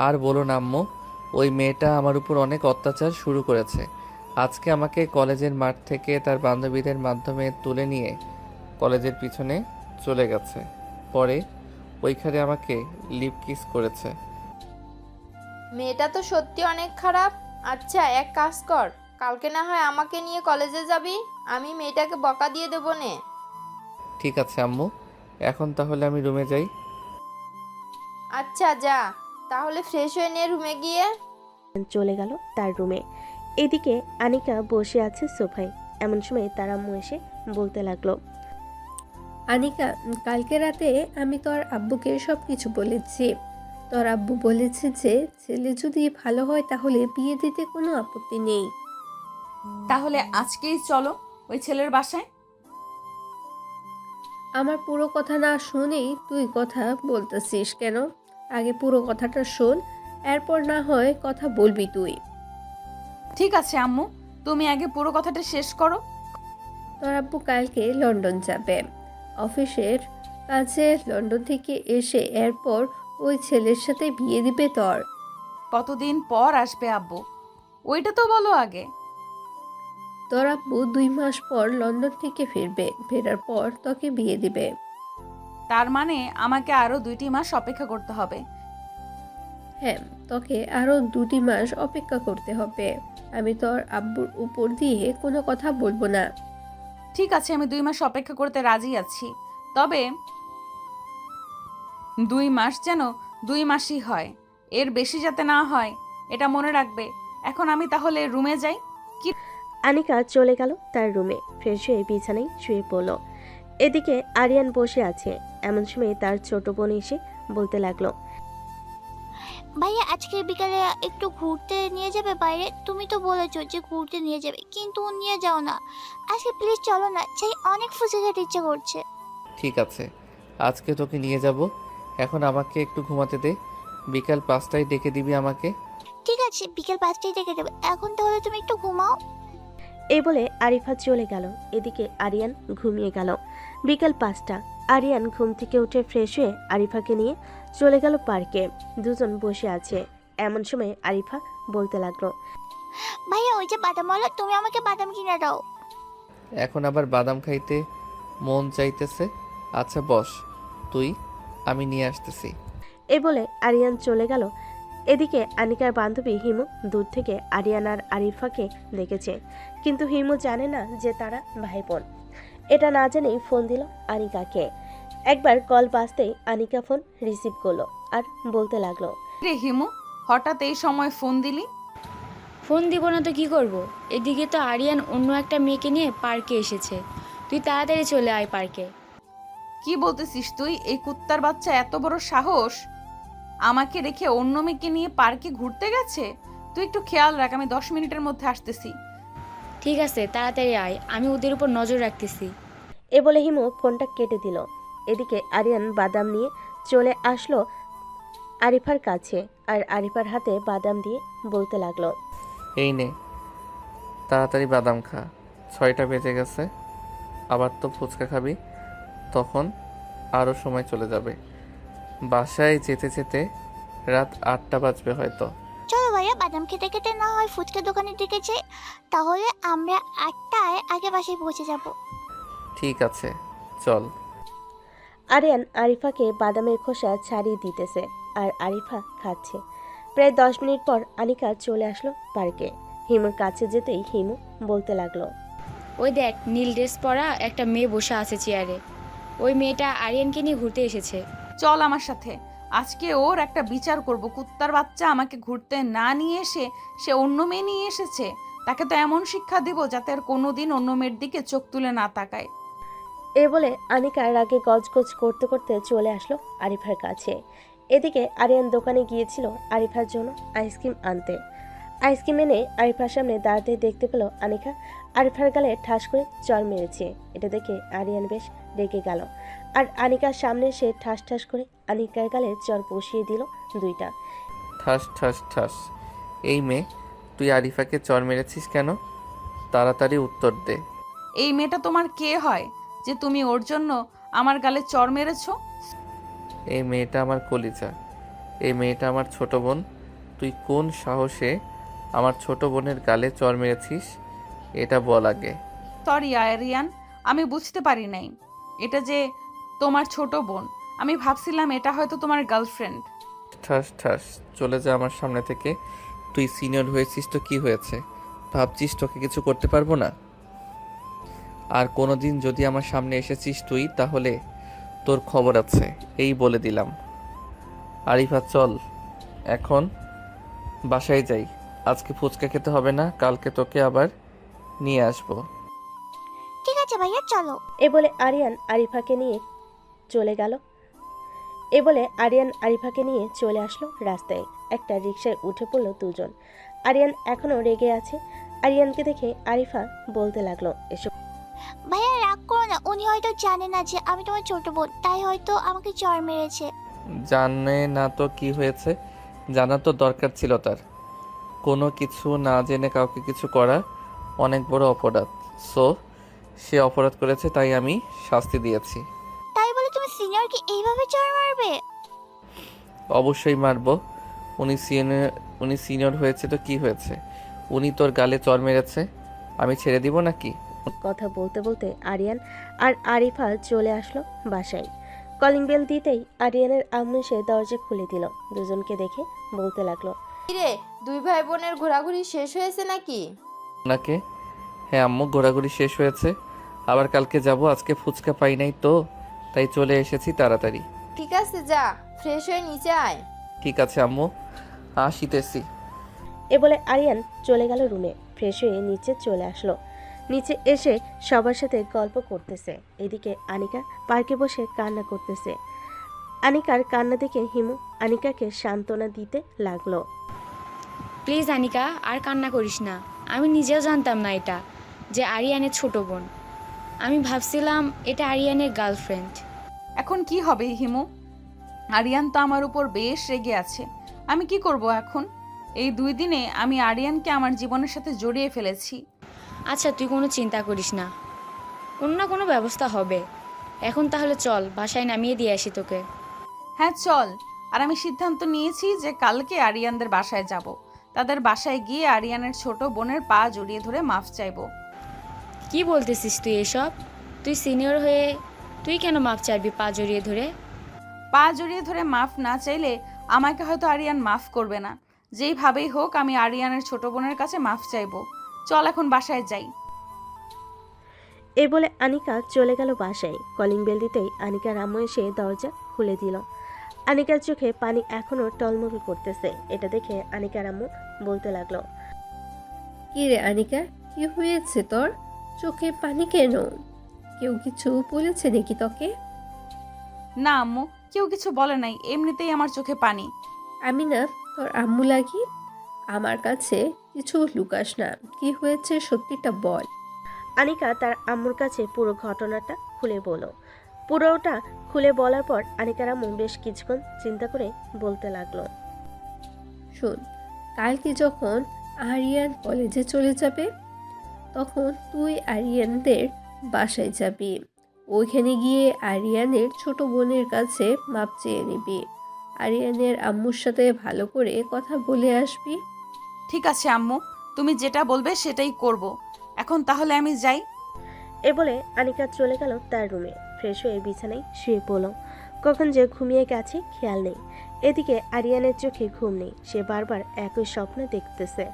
আর বলো না আম্মু, ওই মেয়েটা আমার উপর অনেক অত্যাচার শুরু করেছে। আজকে আমাকে কলেজের মাঠ থেকে তার বান্ধবীদের মাধ্যমে তুলে নিয়ে কলেজের পিছনে চলে গেছে। পরে ওইখানে আমাকে লিপ কিস করেছে। মেয়েটা তো সত্যি অনেক খারাপ। আচ্ছা এক কাজ কর, কালকে না হয় আমাকে নিয়ে কলেজে যাবি, আমি মেয়েটাকে বকা দিয়ে দেবো নে। ঠিক আছে আম্মু, এখন তাহলে আমি রুমে যাই। আচ্ছা যা, তাহলে ফ্রেশ হয়ে নে রুমে গিয়ে। চলে গেল তার রুমে। এদিকে আনিকা বসে আছে সোফায়। এমন সময় তার আম্মু এসে বলতে লাগলো, আনিকা, কালকে রাতে আমি তোর আব্বুকে সব কিছু বলেছি। তোর আব্বু বলেছে যে ছেলে যদি ভালো হয় তাহলে বিয়ে দিতে কোনো আপত্তি নেই। তাহলে আজকেই চলো ওই ছেলের বাসায়। আমার পুরো কথা না শুনেই তুই কথা বলতেছিস কেন? আগে পুরো কথাটা শোন, এরপর না হয় কথা বলবি তুই। ঠিক আছে আম্মু, তুমি আগে পুরো কথাটা শেষ করো। তোর আব্বু কালকে লন্ডন যাবে অফিসের কাজে। লন্ডন থেকে এসে এরপর ওই ছেলের সাথে বিয়ে দিবে তোর। কতদিন পর আসবে আব্বু, ওইটা তো বলো আগে। তোর আব্বু 2 মাস পর লন্ডন থেকে ফিরবে, ফেরার পর তোকে বিয়ে দিবে। তার মানে আমাকে আরো 2টি মাস অপেক্ষা করতে হবে। হ্যাঁ, তোকে আরো 2 মাস অপেক্ষা করতে হবে। আমি তোর আব্বুর উপর দিয়ে কোনো কথা বলবো না। ঠিক আছে, আমি 2 মাস অপেক্ষা করতে রাজি আছি, তবে 2 মাস যেন 2 মাসই হয়, এর বেশি যাতে না হয়, এটা মনে রাখবে। এখন আমি তাহলে রুমে যাই। আনিকা চলে গেল তার রুমে। ফ্রেশ হয়ে বিছানায় শুয়ে পড়ল। এদিকে আরিয়ান বসে আছে। এমন সময় তার ছোট বোন এসে বলতে লাগলো, ভাইয়া আজকে বিকালে একটু ঘুরতে নিয়ে যাবে বাইরে? তুমি তো বলেছো যে ঘুরতে নিয়ে যাবে, কিন্তু নিয়ে যাও না। আজকে প্লিজ চলো না, চাই অনেক ফুচকা খেতে ইচ্ছে করছে। ঠিক আছে, আজকে তোকে নিয়ে যাব। এখন আমাকে একটু ঘুমাতে দে, বিকাল 5টায় ডেকে দিবি আমাকে। ঠিক আছে, বিকেল 5টায় ডেকে দেবে। এখন তাহলে তুমি একটু ঘুমাও। এই বলে আরিফা চলে গেল। এদিকে আরিয়ান ঘুমিয়ে গেল। বিকাল 5টা। আরিয়ান ঘুম থেকে উঠে ফ্রেশ হয়ে আরিফাকে নিয়ে চলে গেল পার্কে। দুজন বসে আছে। এমন সময় আরিফা বলতে লাগলো, ভাইয়া ওই যে বাদাম বলো, তুমি আমাকে বাদাম কিনে দাও। এখন আবার বাদাম খাইতে মন চাইতেছে। আচ্ছা বস তুই, আমি নিয়ে আসতেছি। এই বলে আরিয়ান চলে গেল। এদিকে আনিকার বান্ধবী হিমু দূর থেকে আরিয়ান আর আরিফাকে দেখেছে, কিন্তু হিমু জানে না যে তারা ভাই বোন। এটা না জেনেই ফোন দিল আনিকাকে। একবার কল বাজতেই আনিকা ফোন রিসিভ করলো আর বলতে লাগলো, রে হিমু, হঠাৎ এই সময় ফোন দিলি? ফোন দিব না তো কি করব? এদিকে তো আরিয়ান অন্য একটা মেয়েকে নিয়ে পার্কে এসেছে। তুই তাড়াতাড়ি চলে আয় পার্কে। কি বলতেছিস তুই? এই কুত্তার বাচ্চা এত বড় সাহস! আমাকে রেখে অন্য মেয়েকে নিয়ে পার্কে ঘুরতে গেছে। তুই একটু খেয়াল রাখ, আমি 10 মিনিটের মধ্যে আসতেছি। ঠিক আছে, তাড়াতাড়ি আয়, আমি ওদের উপর নজর রাখতেছি। এ বলে হিমু ফোনটা কেটে দিল। এদিকে আরিয়ান বাদাম নিয়ে চলে আসলো আরিফার কাছে আর আরিফার হাতে বাদাম দিয়ে বলতে লাগলো, এই নে, তাড়াতাড়ি বাদাম খা, 6টা বেজে গেছে। আবার তো ফুচকা খাবি, তখন আরও সময় চলে যাবে। বাসায় যেতে যেতে রাত 8টা বাজবে হয়তো। চলো ভাইয়া, বাদাম খেতে খেতে না হয় ফুচকা দোকানের দিকে যাই, তাহলে আমরা 8টায় আগে বাসায় পৌঁছে যাব। ঠিক আছে চল। আরিয়ান আরিফাকে বাদামের খোসা ছাড়িয়ে দিতেছে আর আরিফা খাচ্ছে। প্রায় 10 মিনিট পর আনিকা চলে আসলো পার্কে। হিমুর কাছে যেতেই হিমু বলতে লাগলো, ওই দেখ, নীল ড্রেস পরা একটা মেয়ে বসে আছে চেয়ারে। ওই মেয়েটা আরিয়ানকে নিয়ে ঘুরতে এসেছে। চল আমার সাথে, আজকে ওর একটা বিচার করব। কুত্তার বাচ্চা আমাকে ঘুরতে না নিয়ে এসে সে অন্য মেয়ে নিয়ে এসেছে। তাকে তো এমন শিক্ষা দিব যাতে আর কোনোদিন অন্য মেয়ের দিকে চোখ তুলে না তাকায়। এ বলে আনিকা রাগে গজগজ করতে করতে চলে আসলো আরিফার কাছে। এদিকে আরিয়ান দোকানে গিয়েছিল আরিফার জন্য আইসক্রিম আনতে। আইসক্রিম এনে আরিফার সামনে দাঁড়াতে দেখতে পেল আনিকা আরিফার গালে ঠাস করে চর মেরেছে। এটা দেখে আরিয়ান বেশ রেগে গেল, আর আনিকার সামনে সে ঠাস ঠাস করে আনিকার গালে চর বসিয়ে দিল দুইটা। ঠাস ঠাস ঠাস। এই মেয়ে, তুই আরিফাকে চর মেরেছিস কেন? তাড়াতাড়ি উত্তর দে। এই মেয়েটা তোমার কে হয় যে তুমি ওর জন্য আমার গালে চড় মেরেছো? এই মেয়েটা আমার কলিজা, এই মেয়েটা আমার ছোট বোন। তুই কোন সাহসে আমার ছোট বোনের গালে চর মেরেছিস এটা বল আগে। সরি আরিয়ান, আমি বুঝতে পারি নাই এটা যে তোমার ছোট বোন। আমি ভাবছিলাম এটা হয়তো তোমার গার্লফ্রেন্ড। ঠাস ঠাস, চলে যা আমার সামনে থেকে। তুই সিনিয়র হয়েছিস তো কি হয়েছে? ভাবছিস তোকে কিছু করতে পারবো না? আর কোনোদিন যদি আমার সামনে এসেছিস তুই, তাহলে তোর খবর আছে, এই বলে দিলাম। আরিফা চল এখন বাসায় যাই। আজকে ফুচকা খেতে হবে না, কালকে তোকে আবার নিয়ে আসবো। ঠিক আছে ভাইয়া, চলো। এ বলে আরিয়ান আরিফাকে নিয়ে চলে আসলো রাস্তায়। একটা রিকশায় উঠে পড়লো দুজন। আরিয়ান এখনো রেগে আছে। আরিয়ানকে দেখে আরিফা বলতে লাগলো, এসব ভাইয়া রাগ করো না, উনি হয়তো জানে না যে আমি তোমার ছোট বোন, তাই হয়তো আমাকে চড় মেরেছে। জানে না তো কি হয়েছে? জানা তো দরকার ছিল তার। কোনো কিছু না জেনে কাউকে কিছু করা অনেক বড় অপরাধ। সো সে অপরাধ করেছে, তাই আমি শাস্তি দিয়েছি। তাই বলে তুমি সিনিয়রকে এইভাবে চড় মারবে? অবশ্যই মারবো। উনি সিনিয়র হয়েছে তো কি হয়েছে? উনি তোর গালে চর মেরেছে, আমি ছেড়ে দিব নাকি? কথা বলতে বলতে আরিয়ান আর আরিফা চলে আসলো বাসায়। কলিং বেল দিতেই আরিয়ানের আম্মু এসে দরজা খুলে দিল। দুজনকে দেখে বলতে লাগলো, কিরে, দুই ভাই বোনের ঘোরাঘুরি শেষ হয়েছে নাকি? ওনাকে? হ্যাঁ আম্মু, ঘোরাঘুরি শেষ হয়েছে। আবার কালকে যাব। আজকে ফুচকা পাই নাই তো, তাই চলে এসেছি তাড়াতাড়ি। ঠিক আছে, যা ফ্রেশ হয়ে নিচে আয়। ঠিক আছে আম্মু, আসিতেছি। এ বলে আরিয়ান চলে গেল রুমে। ফ্রেশ হয়ে নিচে চলে আসলো। নিচে এসে সবার সাথে গল্প করতেছে। এদিকে আনিকা পার্কে বসে কান্না করতেছে। আনিকার কান্না দেখে হিমু আনিকাকে সান্ত্বনা দিতে লাগলো। প্লিজ আনিকা, আর কান্না করিস না। আমি নিজেও জানতাম না এটা যে আরিয়ানের ছোট বোন। আমি ভাবছিলাম এটা আরিয়ানের গার্লফ্রেন্ড। এখন কি হবে হিমু? আরিয়ান তো আমার উপর বেশ রেগে আছে। আমি কি করব এখন? এই 2 দিনে আমি আরিয়ানকে আমার জীবনের সাথে জড়িয়ে ফেলেছি। আচ্ছা, তুই কোনো চিন্তা করিস না, কোনো না কোনো ব্যবস্থা হবে। এখন তাহলে চল, বাসায় নামিয়ে দিয়ে আসি তোকে। হ্যাঁ চল। আর আমি সিদ্ধান্ত নিয়েছি যে কালকে আরিয়ানদের বাসায় যাব। তাদের বাসায় গিয়ে আরিয়ানের ছোট বোনের পা জড়িয়ে ধরে মাফ চাইবো। কি বলতেছিস তুই এসব? তুই সিনিয়র হয়ে তুই কেন মাপ চাইবি পা জড়িয়ে ধরে? পা জড়িয়ে ধরে মাফ না চাইলে আমাকে হয়তো আরিয়ান মাফ করবে না। যেইভাবেই হোক আমি আরিয়ানের ছোট বোনের কাছে মাফ চাইবো। চল এখন বাসায় যাই। এই বলে আনিকা চলে গেল বাসায়। কলিং বেল দিতেই আনিকার আম্মু এসে দরজা খুলে দিল। আনিকার চোখে পানি এখনো টলমল করতেছে। এটা দেখে আনিকার আম্মু বলতে লাগলো, কি রে আনিকা, কি হয়েছে তোর? চোখে পানি কেন? কেউ কিছু বলেছে নাকি তোকে? না আম্মু, কেউ কিছু বলে নাই, এমনিতেই আমার চোখে পানি। আমি না তোর আম্মু লাগি? আমার কাছে কিছু লুকাস না, কি হয়েছে সত্যিটা বল। আনিকা তার আম্মুর কাছে পুরো ঘটনাটা খুলে পুরোটা খুলে বলার পর আনিকার আম্মু বেশ কিছুক্ষণ চিন্তা করে বলতে লাগলো, শোন, কালকে যখন আরিয়ান কলেজে চলে যাবে তখন তুই আরিয়ানদের বাসায় যাবি। ওইখানে গিয়ে আরিয়ানের ছোট বোনের কাছে মাপ চেয়ে নিবি। আরিয়ানের আম্মুর সাথে ভালো করে কথা বলে আসবি। ঠিক আছে আম্মু, তুমি যেটা বলবে সেটাই করব। এখন তাহলে আমি যাই। এ বলে আনিকা চলে গেল তার রুমে। ফ্রেশ হয়ে বিছানায় শুয়ে পড়ল। কখন যে ঘুমিয়ে গেছে খেয়াল নেই। এদিকে আরিয়ানের চোখে ঘুম নেই। সে বারবার একই স্বপ্ন দেখতেছে।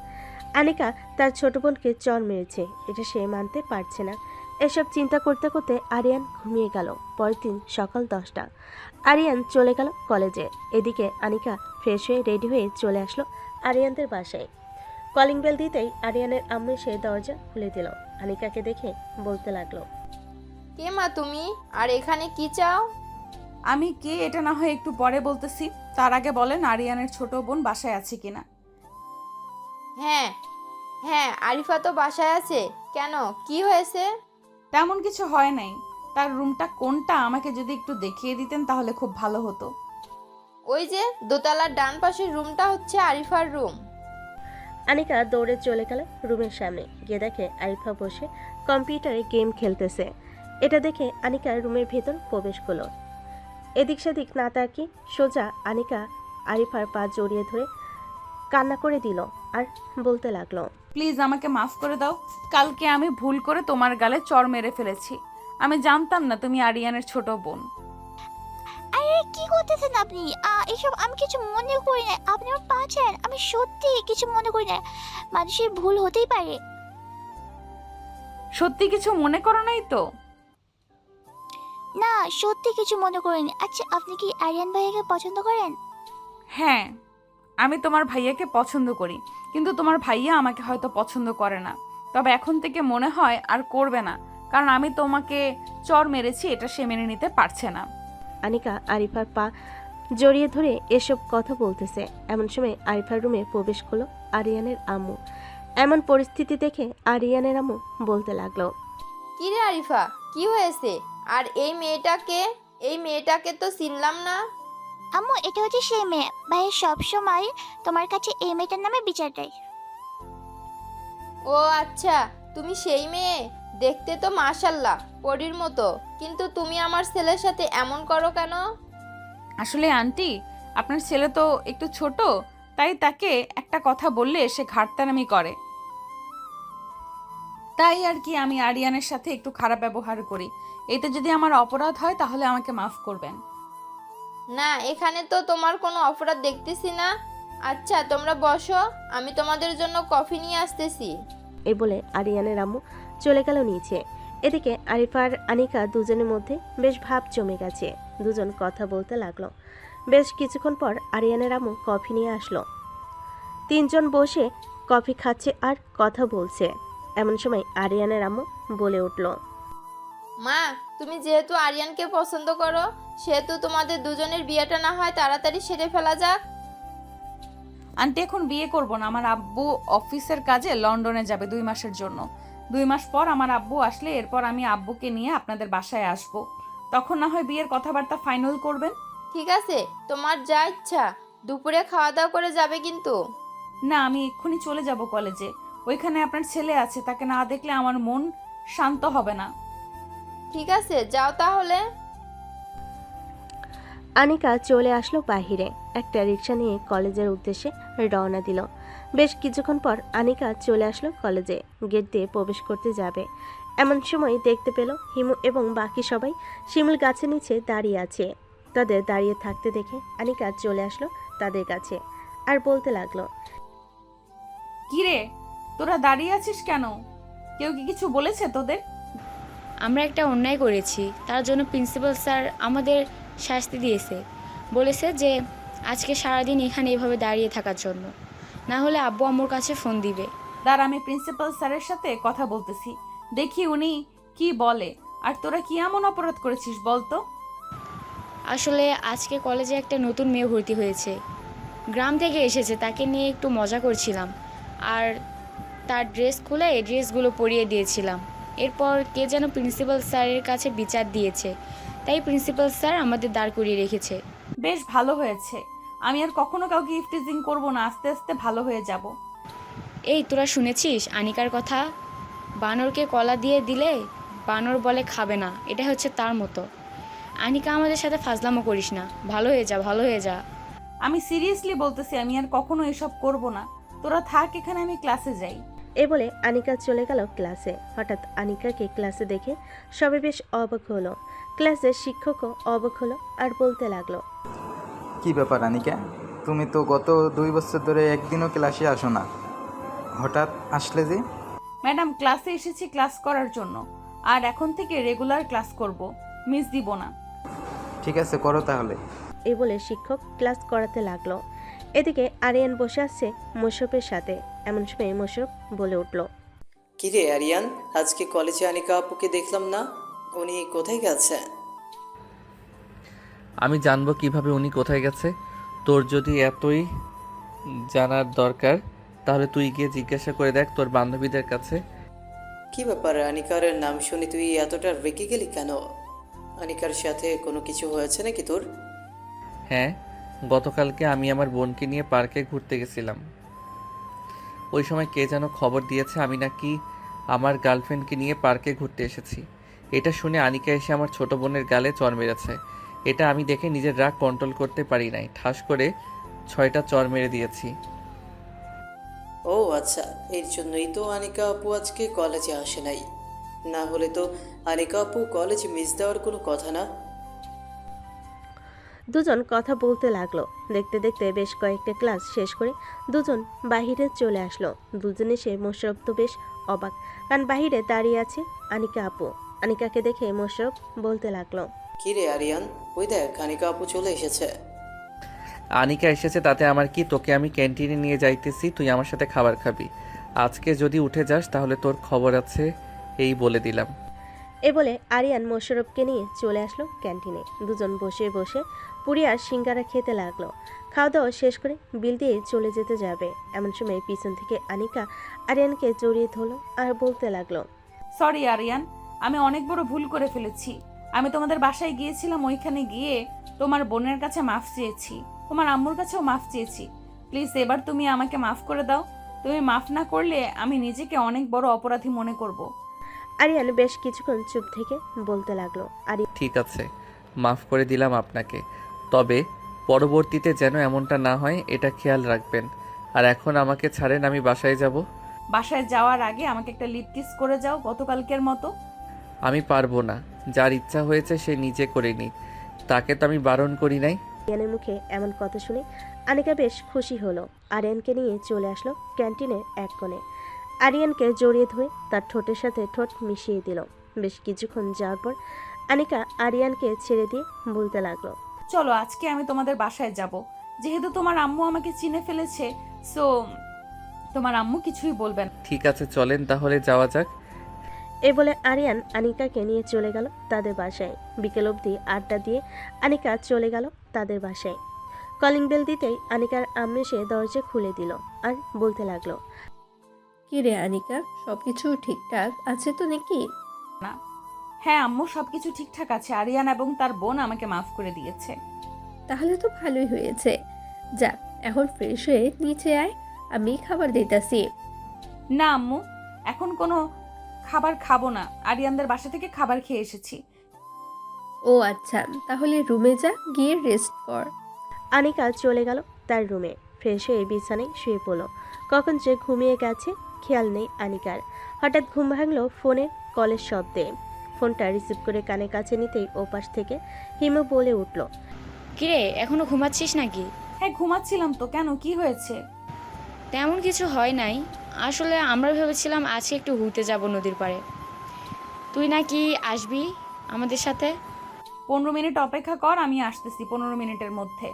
আনিকা তার ছোট বোনকে চর মেরেছে, এটা সে মানতে পারছে না। এসব চিন্তা করতে করতে আরিয়ান ঘুমিয়ে গেল। পরের দিন সকাল 10টা। আরিয়ান চলে গেল কলেজে। এদিকে আনিকা ফ্রেশ হয়ে রেডি হয়ে চলে আসলো আরিয়ানদের বাসায়। কলিং বেল দিতেই আরিয়ানের আম্মু এসে দরজা খুলে দিল। আনিকাকে দেখে বলতে লাগলো, কে মা তুমি, আর এখানে কি চাও? আমি কে এটা না হয় একটু পরে বলতেছি। তার আগে বলেন আরিয়ানের ছোট বোন বাসায় আছে কিনা। হ্যাঁ হ্যাঁ, আরিফা তো বাসায় আছে। কেন, কি হয়েছে? তেমন কিছু হয় নাই। তার রুমটা কোনটা আমাকে যদি একটু দেখিয়ে দিতেন তাহলে খুব ভালো হতো। ওই যে দোতলার ডান পাশের রুমটা হচ্ছে আরিফার রুম। আনিকা দৌড়ে চলে গেল রুমের সামনে, গিয়ে দেখে আরিফা বসে কম্পিউটারে গেম খেলতেছে। এটা দেখে আনিকা রুমের ভেতর প্রবেশ করলো। এদিক সেদিক না তাকিয়ে সোজা আনিকা আরিফার পা জড়িয়ে ধরে কান্না করে দিল আর বলতে লাগলো, প্লিজ আমাকে মাফ করে দাও। কালকে আমি ভুল করে তোমার গালে চড় মেরে ফেলেছি। আমি জানতাম না তুমি আরিয়ানের ছোট বোন। আরে কি করতেছেন আপনি? এসব আমি কিছু মনে করি না। আপনি আমার পা ছাড়েন। আমি সত্যি কিছু মনে করি না। মানুষের ভুল হতেই পারে। সত্যি কিছু মনে করো নাই তো? না, সত্যি কিছু মনে করিনি। আচ্ছা, আপনি কি আরিয়ান ভাইয়াকে পছন্দ করেন? হ্যাঁ, আমি তোমার ভাইয়াকে পছন্দ করি, কিন্তু তোমার ভাইয়া আমাকে হয়তো পছন্দ করে না। তবে এখন থেকে মনে হয় আর করবে না, কারণ আমি তোমাকে চড় মেরেছি, এটা সে মেনে নিতে পারছে না। আনিকা আরিফার পা জড়িয়ে ধরে এসব কথা বলতেছে। এমন সময় আরিফার রুমে প্রবেশ করলো আরিয়ানের আম্মু। এমন পরিস্থিতি দেখে আরিয়ানের আম্মু বলতে লাগলো, কি রে আরিফা, কি হয়েছে? আর এই মেয়েটাকে? এই মেয়েটাকে তো চিনলাম না। আম্মু, এটা হচ্ছে সেই মেয়ে। ভাইয়া সবসময় তোমার কাছে এই মেয়েটার নামে বিচার দেয়। ও আচ্ছা, তুমি সেই মেয়ে। দেখতে তো মাশাল্লাহ পরীর মতো, কিন্তু তুমি আমার ছেলের সাথে এমন করো কেন? আসলে আন্টি, আপনার ছেলে তো একটু ছোট, তাই তাকে একটা কথা বললে সে ঘাটতারামি করে। তাই আর কি আমি আরিয়ানের সাথে একটু খারাপ ব্যবহার করি। এতে যদি আমার অপরাধ হয় তাহলে আমাকে মাফ করবেন। না, এখানে তো তোমার কোনো অপরাধ দেখতেছি না। আচ্ছা তোমরা বসো, আমি তোমাদের জন্য কফি নিয়ে আসতেছি। এই বলে আরিয়ানের আম্মু চলে গেল নিচে। এদিকে আরিফা আর আনিকা দুজনের মধ্যে বেশ ভাব জমে গেছে। দুজন কথা বলতে লাগলো। বেশ কিছুক্ষণ পর আরিয়ানের আম্মু কফি নিয়ে আসলো। তিনজন বসে কফি খাচ্ছে আর কথা বলছে। এমন সময় আরিয়ানের আম্মু বলে উঠল, মা, তুমি যেহেতু আরিয়ানকে পছন্দ করো, সেহেতু তোমাদের দুজনের বিয়েটা না হয় তাড়াতাড়ি সেরে ফেলা যাক। আন্টি, এখন বিয়ে করব না। আমার আব্বু অফিসের কাজে লন্ডনে যাবে 2 মাসের জন্য। 2 মাস পর আমার আব্বু আসলে এরপর আমি আব্বুকে নিয়ে আপনাদের বাসায় আসব। তখন না হয় বিয়ের কথাবার্তা ফাইনাল করবেন। ঠিক আছে, তোমার যা ইচ্ছা। দুপুরে খাওয়া দাওয়া করে যাবে কিন্তু। না, আমি এক্ষুনি চলে যাব কলেজে। ওইখানে আপনার ছেলে আছে, তাকে না দেখলে আমার মন শান্ত হবে না। ঠিক আছে, যাও তাহলে। আনিকা চলে আসলো বাহিরে। একটা রিক্সা নিয়ে কলেজের উদ্দেশ্যে রওনা দিল। বেশ কিছুক্ষণ পর আনিকা চলে আসলো কলেজে। গেট দিয়ে প্রবেশ করতে যাবে এমন সময় দেখতে পেল হিমু এবং বাকি সবাই শিমুল গাছের নিচে দাঁড়িয়ে আছে। তাদের দাঁড়িয়ে থাকতে দেখে আনিকা চলে আসলো তাদের কাছে আর বলতে লাগলো, কিরে, তোরা দাঁড়িয়ে আছিস কেন? কেউ কি কিছু বলেছে তোদের? আমরা একটা অন্যায় করেছি, তার জন্য প্রিন্সিপাল স্যার আমাদের শাস্তি দিয়েছে। বলেছে যে আজকে সারাদিন এখানে এভাবে দাঁড়িয়ে থাকার জন্য, না হলে আব্বু আম্মুর কাছে ফোন দিবে। দাঁড়া, আমি প্রিন্সিপাল স্যারের সাথে কথা বলতেছি, দেখি উনি কি বলে। আর তোরা কি এমন অপরাধ করেছিস বলতো? আসলে আজকে কলেজে একটা নতুন মেয়ে ভর্তি হয়েছে, গ্রাম থেকে এসেছে, তাকে নিয়ে একটু মজা করছিলাম আর তার ড্রেস খুলে এই ড্রেসগুলো পরিয়ে দিয়েছিলাম। এরপর কে যেন প্রিন্সিপাল স্যারের কাছে বিচার দিয়েছে, তাই প্রিন্সিপাল স্যার আমাদের দাঁড় করিয়ে রেখেছে। বেশ ভালো হয়েছে। আমি আর কখনো কাউকে ইফটিজিং করব না, আস্তে আস্তে ভালো হয়ে যাব। এই তোরা শুনেছিস আনিকার কথা? বানরকে কলা দিয়ে দিলে বানর বলে খাবে না, এটা হচ্ছে তার মতো। আনিকা, আমাদের সাথে ফাজলামো করিস না, ভালো হয়ে যা, ভালো হয়ে যা। আমি সিরিয়াসলি বলতেছি, আমি আর কখনো এসব করব না। তোরা থাক এখানে, আমি ক্লাসে যাই। এ বলে আনিকা চলে গেল ক্লাসে। হঠাৎ আনিকাকে ক্লাসে দেখে সবাই বেশ অবাক হলো। ক্লাসের শিক্ষকও অবাক হলো আর বলতে লাগলো, কি ব্যাপার আনিকা, তুমি তো গত 2 বছর ধরে একদিনও ক্লাসে আসো না, হঠাৎ আসলে যে? ম্যাডাম, ক্লাসে এসেছি ক্লাস করার জন্য, আর এখন থেকে রেগুলার ক্লাস করব, মিস দিব না। ঠিক আছে, করো তাহলে। এই বলে শিক্ষক ক্লাস করাতে লাগলো। এদিকে আরিয়ান বসে আছে মোশরফের সাথে। এমন সময় মোশরফ বলে উঠল, কিরে আরিয়ান, আজকে কলেজে আনিকা আপুকে দেখলাম না, উনি কোথায় গেছে? আমি জানবো কিভাবে উনি কোথায় গেছে? তোর যদি এতই জানার দরকার তাহলে তুই গিয়ে জিজ্ঞাসা করে দেখ তোর বান্ধবীদের কাছে। কি ব্যাপার, আনিকার নাম শুনে তুই এতটা রেগে গেলি কেন? আনিকার সাথে কোনো কিছু হয়েছে নাকি তোর? হ্যাঁ, গতকালকে আমি আমার বোনকে নিয়ে পার্কে ঘুরতে গেছিলাম। ওই সময় কে যেন খবর দিয়েছে আমি নাকি আমার গার্লফ্রেন্ডকে নিয়ে পার্কে ঘুরতে এসেছি। এটা শুনে আনিকা এসে আমার ছোট বোনের গালে চড় মেরেছে। এটা আমি দেখে নিজের রাগ কন্ট্রোল করতে পারি নাই, ঠাস করে 6টা চড় মেরে দিয়েছি। ও আচ্ছা, এর জন্যই তো আনিকা আপু আজকে কলেজে আসে নাই। না হলে তো আনিকা আপু কলেজ মিস দেওয়ার কোনো কথা না। দুজন কথা বলতে লাগলো। দেখতে দেখতে বেশ কয়েকটা ক্লাস শেষ করে দুজন বাহিরে চলে আসলো। দুজন এসে মোশাররফ তো বেশ অবাক, কারণ বাহিরে দাঁড়িয়ে আছে আনিকা আপু। আনিকাকে দেখে মোশাররফ বলতে লাগলো, কি রে আরিয়ান, ওই দেখ আনিকা আপু চলে এসেছে। আনিকা এসেছে তাতে আমার কি? তোকে আমি ক্যান্টিনে নিয়ে যাইতেছি, তুই আমার সাথে খাবার খাবি। আজকে যদি উঠে যাস তাহলে তোর খবর আছে, এই বলে দিলাম। এ বলে আরিয়ান মোশাররফকে নিয়ে চলে আসলো ক্যান্টিনে। দুজন বসে বসে পুরি আর সিঙ্গারা খেতে লাগলো। খাওয়া দাওয়া শেষ করে বিল দিয়ে চলে যেতে যাবে, এমন সময় পিছন থেকে আনিকা আরিয়ানকে জড়িয়ে ধরলো আর বলতে লাগলো, সরি আরিয়ান, আমি অনেক বড় ভুল করে ফেলেছি। আমি তোমাদের বাসায় গিয়েছিলাম, ওইখানে গিয়ে তোমার বোনের কাছে মাফ চেয়েছি, তোমার আম্মুর কাছেও মাফ চেয়েছি। প্লিজ এবার তুমি আমাকে মাফ করে দাও। তুমি মাফ না করলে আমি নিজেকে অনেক বড় অপরাধী মনে করব। আরিয়ান বেশ কিছুক্ষণ চুপ থেকে বলতে লাগলো, ঠিক আছে, মাফ করে দিলাম আপনাকে, তবে পরবর্তীতে যেন এমনটা না হয় এটা খেয়াল রাখবেন। আর এখন আমাকে ছাড়েন, আমি বাসায় যাব। বাসায় যাওয়ার আগে আমাকে একটা লিপ কিস করে যাও গতকালকের মতো। আমি পারবো না, যার ইচ্ছা হয়েছে সে নিজে করে নি, তাকে তো আমি বারণ করি নাই। আরিয়ানের মুখে এমন কথা শুনে আনিকা বেশ খুশি হলো। আরিয়ানকে নিয়ে চলে আসলো ক্যান্টিনের এক কোণে। আরিয়ানকে জড়িয়ে ধরে তার ঠোঁটের সাথে ঠোঁট মিশিয়ে দিল। বেশ কিছুক্ষণ যাওয়ার পর আনিকা আরিয়ানকে ছেড়ে দিয়ে বলতে লাগলো, চলো আজকে আমি তোমাদের বাসায় যাব। যেহেতু তোমার আম্মু আমাকে চিনে ফেলেছে, সো তোমার আম্মু কিছুই বলবে না। ঠিক আছে, চলেন তাহলে যাওয়া যাক। এ বলে আরিয়ান আনিকাকে নিয়ে চলে গেল তাদের বাসায়। বিকেল অবধি আড্ডা দিয়ে আনিকা চলে গেল তাদের বাসায়। কলিং বেল দিতেই আনিকার আম্মু এসে দরজা খুলে দিল আর বলতে লাগলো, কি রে আনিকা, সব কিছু ঠিকঠাক আছে তো নাকি? হ্যাঁ আম্মু, সবকিছু ঠিকঠাক আছে। আরিয়ান এবং তার বোন আমাকে মাফ করে দিয়েছে। তাহলে তো ভালোই হয়েছে। যা, এখন ফ্রেশ হয়ে নিচে আয়, আমি খাবার দিতেছি। না আম্মু, এখন কোনো খাবার খাবো না। আরিয়ানদের বাসা থেকে খাবার খেয়ে এসেছি। ও আচ্ছা, তাহলে রুমে যা, গিয়ে রেস্ট কর। আনিকা চলে গেল তার রুমে। ফ্রেশ হয়ে বিছানায় শুয়ে পড়ল। কখন যে ঘুমিয়ে গেছে খেয়াল নেই আনিকার। হঠাৎ ঘুম ভাঙলো ফোনে কলের শব্দে। ফোনটা রিসিভ করে কানে কাছে নিতেই ওপাশ থেকে হিমু বলে উঠল, কিরে, এখনো ঘুমাচ্ছিস নাকি? হ্যাঁ ঘুমাচ্ছিলাম তো, কেন কি হয়েছে? তেমন কিছু হয় নাই। আসলে আমরা ভেবেছিলাম আজকে একটু ঘুরতে যাব নদীর পাড়ে। তুই নাকি আসবি আমাদের সাথে? 15 মিনিট অপেক্ষা কর, আমি আসতেছি 15 মিনিটের মধ্যে।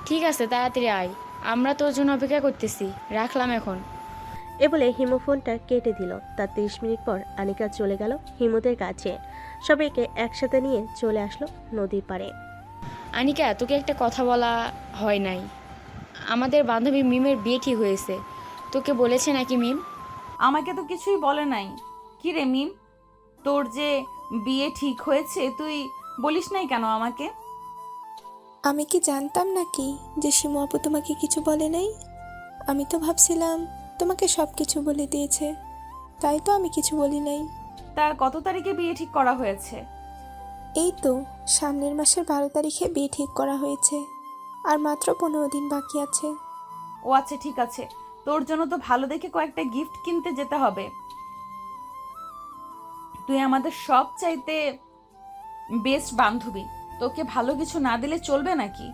ঠিক আছে, তাড়াতাড়ি আয়, আমরা তোর জন্য অপেক্ষা করতেছি। রাখলাম এখন। এ বলে হিমু ফোনটা কেটে দিল। তার 30 মিনিট পর আনিকা চলে গেল হিমুদের কাছে। সবাইকে একসাথে নিয়ে চলে আসলো নদীর পাড়ে। আনিকা, তোকে একটা কথা বলা হয় নাই। আমাদের বান্ধবী মিমের বিয়ে ঠিক হয়েছে। তোকে বলেছে নাকি মিম? আমাকে তো কিছুই বলে নাই। কি রে মিম, তোর যে বিয়ে ঠিক হয়েছে তুই বলিস নাই কেন আমাকে? আমি কি জানতাম নাকি যে শিমু আপু তোমাকে কিছু বলে নাই? আমি তো ভাবছিলাম তোমাকে সব কিছু বলে দিয়েছে, তাই তো আমি কিছু বলি নাই। তার কত তারিখে বিয়ে ঠিক করা হয়েছে? এই তো সামনের মাসের 12 তারিখে বিয়ে ঠিক করা হয়েছে, আর মাত্র 15 দিন বাকি আছে। ও আচ্ছা, ঠিক আছে। তোর জন্য তো ভালো দেখে কয়েকটা গিফট কিনতে যেতে হবে। তুই আমাদের সব চাইতে বেস্ট বান্ধবী, তোকে ভালো কিছু না দিলে চলবে নাকি?